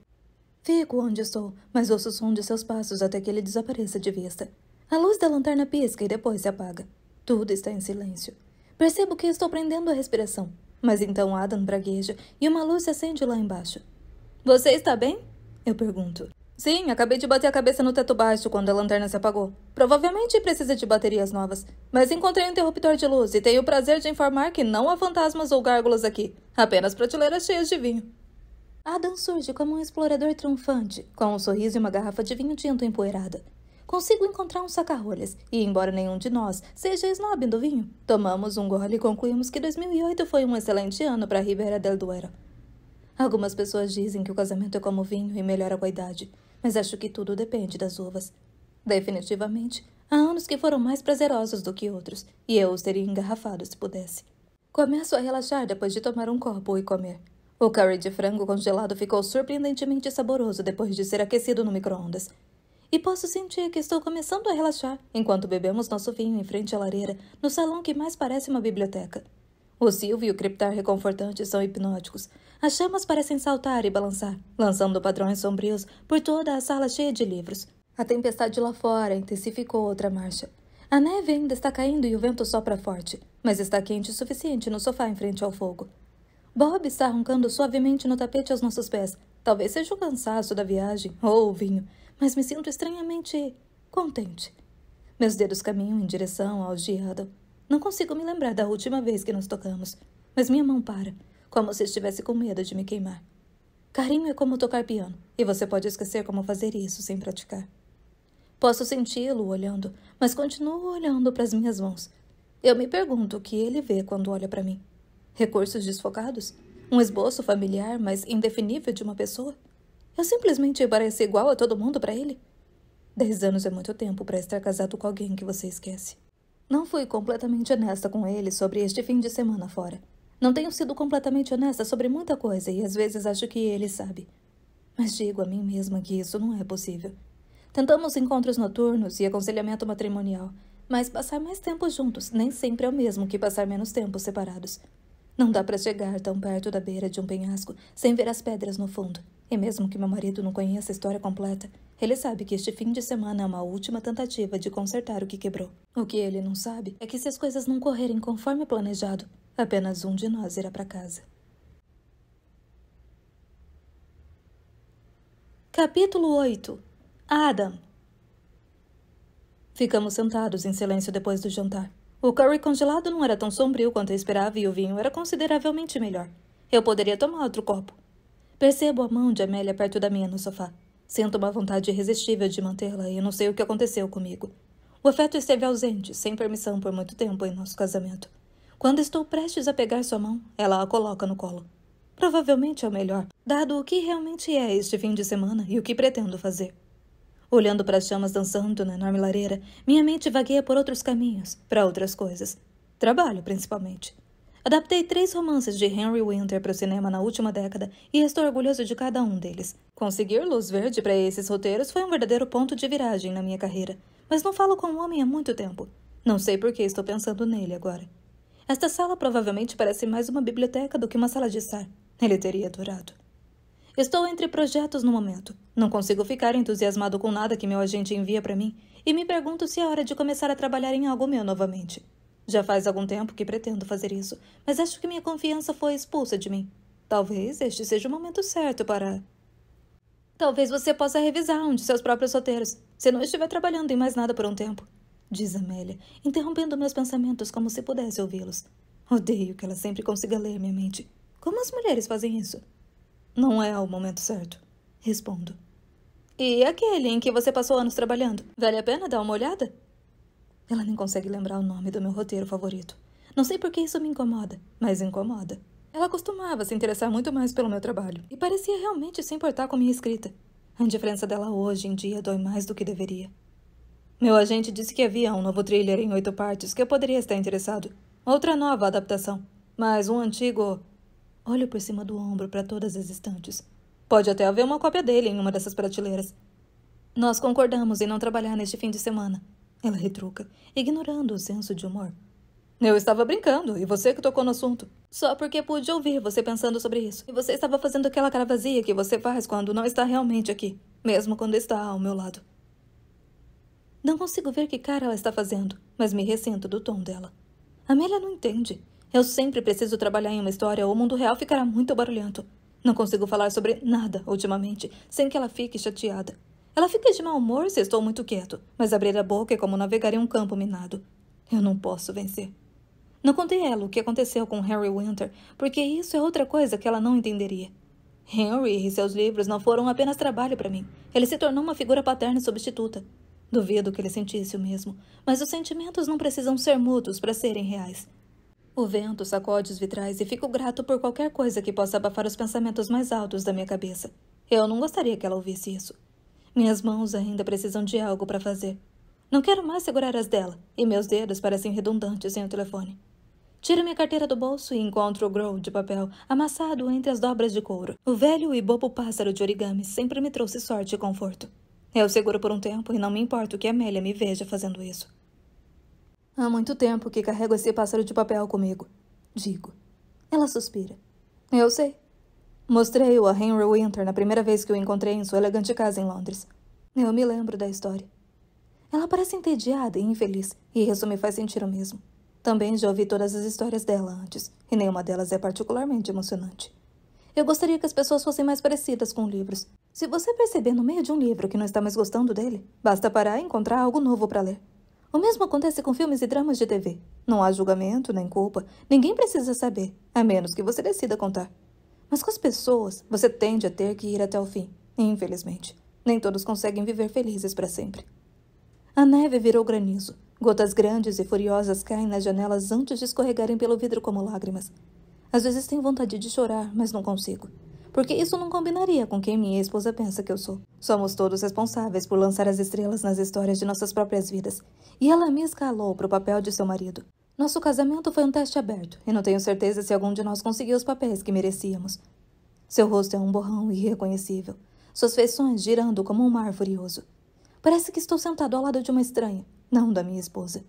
Fico onde estou, mas ouço o som de seus passos até que ele desapareça de vista. A luz da lanterna pisca e depois se apaga. Tudo está em silêncio. Percebo que estou prendendo a respiração, mas então Adam pragueja e uma luz se acende lá embaixo. Você está bem? Eu pergunto. Sim, acabei de bater a cabeça no teto baixo quando a lanterna se apagou. Provavelmente precisa de baterias novas, mas encontrei um interruptor de luz e tenho o prazer de informar que não há fantasmas ou gárgulas aqui, apenas prateleiras cheias de vinho. Adam surge como um explorador triunfante, com um sorriso e uma garrafa de vinho tinto empoeirada. Consigo encontrar um saca-rolhas, e embora nenhum de nós seja snob do vinho, tomamos um gole e concluímos que 2008 foi um excelente ano para Ribera del Duero. Algumas pessoas dizem que o casamento é como vinho e melhora com a idade, mas acho que tudo depende das uvas. Definitivamente, há anos que foram mais prazerosos do que outros, e eu os teria engarrafado se pudesse. Começo a relaxar depois de tomar um copo e comer. O curry de frango congelado ficou surpreendentemente saboroso depois de ser aquecido no micro-ondas. E posso sentir que estou começando a relaxar enquanto bebemos nosso vinho em frente à lareira, no salão que mais parece uma biblioteca. O silvo e o criptar reconfortantes são hipnóticos. As chamas parecem saltar e balançar, lançando padrões sombrios por toda a sala cheia de livros. A tempestade lá fora intensificou outra marcha. A neve ainda está caindo e o vento sopra forte, mas está quente o suficiente no sofá em frente ao fogo. Bob está roncando suavemente no tapete aos nossos pés. Talvez seja o cansaço da viagem ou o vinho, mas me sinto estranhamente contente. Meus dedos caminham em direção ao de Adam. Não consigo me lembrar da última vez que nos tocamos, mas minha mão para, como se estivesse com medo de me queimar. Carinho é como tocar piano, e você pode esquecer como fazer isso sem praticar. Posso senti-lo olhando, mas continuo olhando para as minhas mãos. Eu me pergunto o que ele vê quando olha para mim. Recursos desfocados? Um esboço familiar, mas indefinível de uma pessoa? Eu simplesmente pareço igual a todo mundo para ele? 10 anos é muito tempo para estar casado com alguém que você esquece. Não fui completamente honesta com ele sobre este fim de semana fora. Não tenho sido completamente honesta sobre muita coisa e às vezes acho que ele sabe. Mas digo a mim mesma que isso não é possível. Tentamos encontros noturnos e aconselhamento matrimonial, mas passar mais tempo juntos nem sempre é o mesmo que passar menos tempo separados. Não dá para chegar tão perto da beira de um penhasco sem ver as pedras no fundo. E mesmo que meu marido não conheça a história completa, ele sabe que este fim de semana é uma última tentativa de consertar o que quebrou. O que ele não sabe é que se as coisas não correrem conforme planejado, apenas um de nós irá para casa. Capítulo 8. Adam. Ficamos sentados em silêncio depois do jantar. O curry congelado não era tão sombrio quanto eu esperava e o vinho era consideravelmente melhor. Eu poderia tomar outro copo. Percebo a mão de Amélia perto da minha no sofá. Sinto uma vontade irresistível de mantê-la e não sei o que aconteceu comigo. O afeto esteve ausente, sem permissão por muito tempo em nosso casamento. Quando estou prestes a pegar sua mão, ela a coloca no colo. Provavelmente é o melhor, dado o que realmente é este fim de semana e o que pretendo fazer. Olhando para as chamas dançando na enorme lareira, minha mente vagueia por outros caminhos, para outras coisas. Trabalho, principalmente. Adaptei 3 romances de Henry Winter para o cinema na última década e estou orgulhoso de cada um deles. Conseguir luz verde para esses roteiros foi um verdadeiro ponto de viragem na minha carreira, mas não falo com um homem há muito tempo. Não sei por que estou pensando nele agora. Esta sala provavelmente parece mais uma biblioteca do que uma sala de estar. Ele teria adorado. Estou entre projetos no momento. Não consigo ficar entusiasmado com nada que meu agente envia para mim e me pergunto se é hora de começar a trabalhar em algo meu novamente. Já faz algum tempo que pretendo fazer isso, mas acho que minha confiança foi expulsa de mim. Talvez este seja o momento certo para... Talvez você possa revisar um de seus próprios roteiros, se não estiver trabalhando em mais nada por um tempo, diz Amélia, interrompendo meus pensamentos como se pudesse ouvi-los. Odeio que ela sempre consiga ler minha mente. Como as mulheres fazem isso? Não é o momento certo, respondo. E aquele em que você passou anos trabalhando? Vale a pena dar uma olhada? Ela nem consegue lembrar o nome do meu roteiro favorito. Não sei por que isso me incomoda, mas incomoda. Ela costumava se interessar muito mais pelo meu trabalho e parecia realmente se importar com minha escrita. A indiferença dela hoje em dia dói mais do que deveria. Meu agente disse que havia um novo thriller em 8 partes que eu poderia estar interessado. Outra nova adaptação, mas um antigo... Olho por cima do ombro para todas as estantes. Pode até haver uma cópia dele em uma dessas prateleiras. Nós concordamos em não trabalhar neste fim de semana. Ela retruca, ignorando o senso de humor. Eu estava brincando, e você que tocou no assunto. Só porque pude ouvir você pensando sobre isso. E você estava fazendo aquela cara vazia que você faz quando não está realmente aqui, mesmo quando está ao meu lado. Não consigo ver que cara ela está fazendo, mas me ressinto do tom dela. Amélia não entende. Eu sempre preciso trabalhar em uma história ou o mundo real ficará muito barulhento. Não consigo falar sobre nada, ultimamente, sem que ela fique chateada. Ela fica de mau humor se estou muito quieto, mas abrir a boca é como navegar em um campo minado. Eu não posso vencer. Não contei a ela o que aconteceu com Henry Winter, porque isso é outra coisa que ela não entenderia. Henry e seus livros não foram apenas trabalho para mim. Ele se tornou uma figura paterna substituta. Duvido que ele sentisse o mesmo, mas os sentimentos não precisam ser mútuos para serem reais. O vento sacode os vitrais e fico grato por qualquer coisa que possa abafar os pensamentos mais altos da minha cabeça. Eu não gostaria que ela ouvisse isso. Minhas mãos ainda precisam de algo para fazer. Não quero mais segurar as dela, e meus dedos parecem redundantes sem o telefone. Tiro minha carteira do bolso e encontro o grow de papel amassado entre as dobras de couro. O velho e bobo pássaro de origami sempre me trouxe sorte e conforto. Eu seguro por um tempo e não me importo que Amélia me veja fazendo isso. Há muito tempo que carrego esse pássaro de papel comigo, digo. Ela suspira. Eu sei. Mostrei-o a Henry Winter na primeira vez que o encontrei em sua elegante casa em Londres. Eu me lembro da história. Ela parece entediada e infeliz, e isso me faz sentir o mesmo. Também já ouvi todas as histórias dela antes, e nenhuma delas é particularmente emocionante. Eu gostaria que as pessoas fossem mais parecidas com livros. Se você perceber no meio de um livro que não está mais gostando dele, basta parar e encontrar algo novo para ler. O mesmo acontece com filmes e dramas de TV. Não há julgamento nem culpa. Ninguém precisa saber, a menos que você decida contar. Mas com as pessoas, você tende a ter que ir até o fim. Infelizmente, nem todos conseguem viver felizes para sempre. A neve virou granizo. Gotas grandes e furiosas caem nas janelas antes de escorregarem pelo vidro como lágrimas. Às vezes tenho vontade de chorar, mas não consigo. Porque isso não combinaria com quem minha esposa pensa que eu sou. Somos todos responsáveis por lançar as estrelas nas histórias de nossas próprias vidas. E ela me escalou para o papel de seu marido. Nosso casamento foi um teste aberto, e não tenho certeza se algum de nós conseguiu os papéis que merecíamos. Seu rosto é um borrão irreconhecível, suas feições girando como um mar furioso. Parece que estou sentado ao lado de uma estranha, não da minha esposa.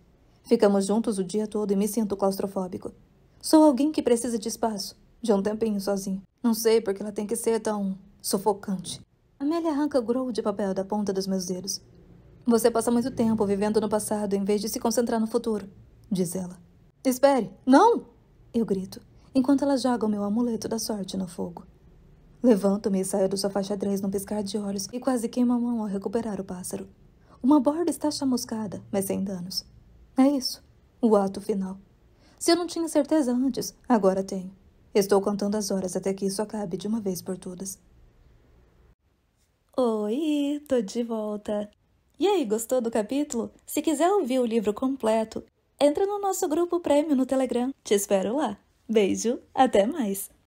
Ficamos juntos o dia todo e me sinto claustrofóbico. Sou alguém que precisa de espaço, de um tempinho sozinho. Não sei por que ela tem que ser tão sufocante. Amélia arranca o grow de papel da ponta dos meus dedos. Você passa muito tempo vivendo no passado em vez de se concentrar no futuro, diz ela. Espere, não! Eu grito, enquanto ela joga o meu amuleto da sorte no fogo. Levanto-me e saio do sofá xadrez num piscar de olhos e quase queimo a mão ao recuperar o pássaro. Uma borda está chamuscada, mas sem danos. É isso, o ato final. Se eu não tinha certeza antes, agora tenho. Estou contando as horas até que isso acabe de uma vez por todas. Oi, tô de volta. E aí, gostou do capítulo? Se quiser ouvir o livro completo, entra no nosso grupo Prêmio no Telegram. Te espero lá. Beijo, até mais!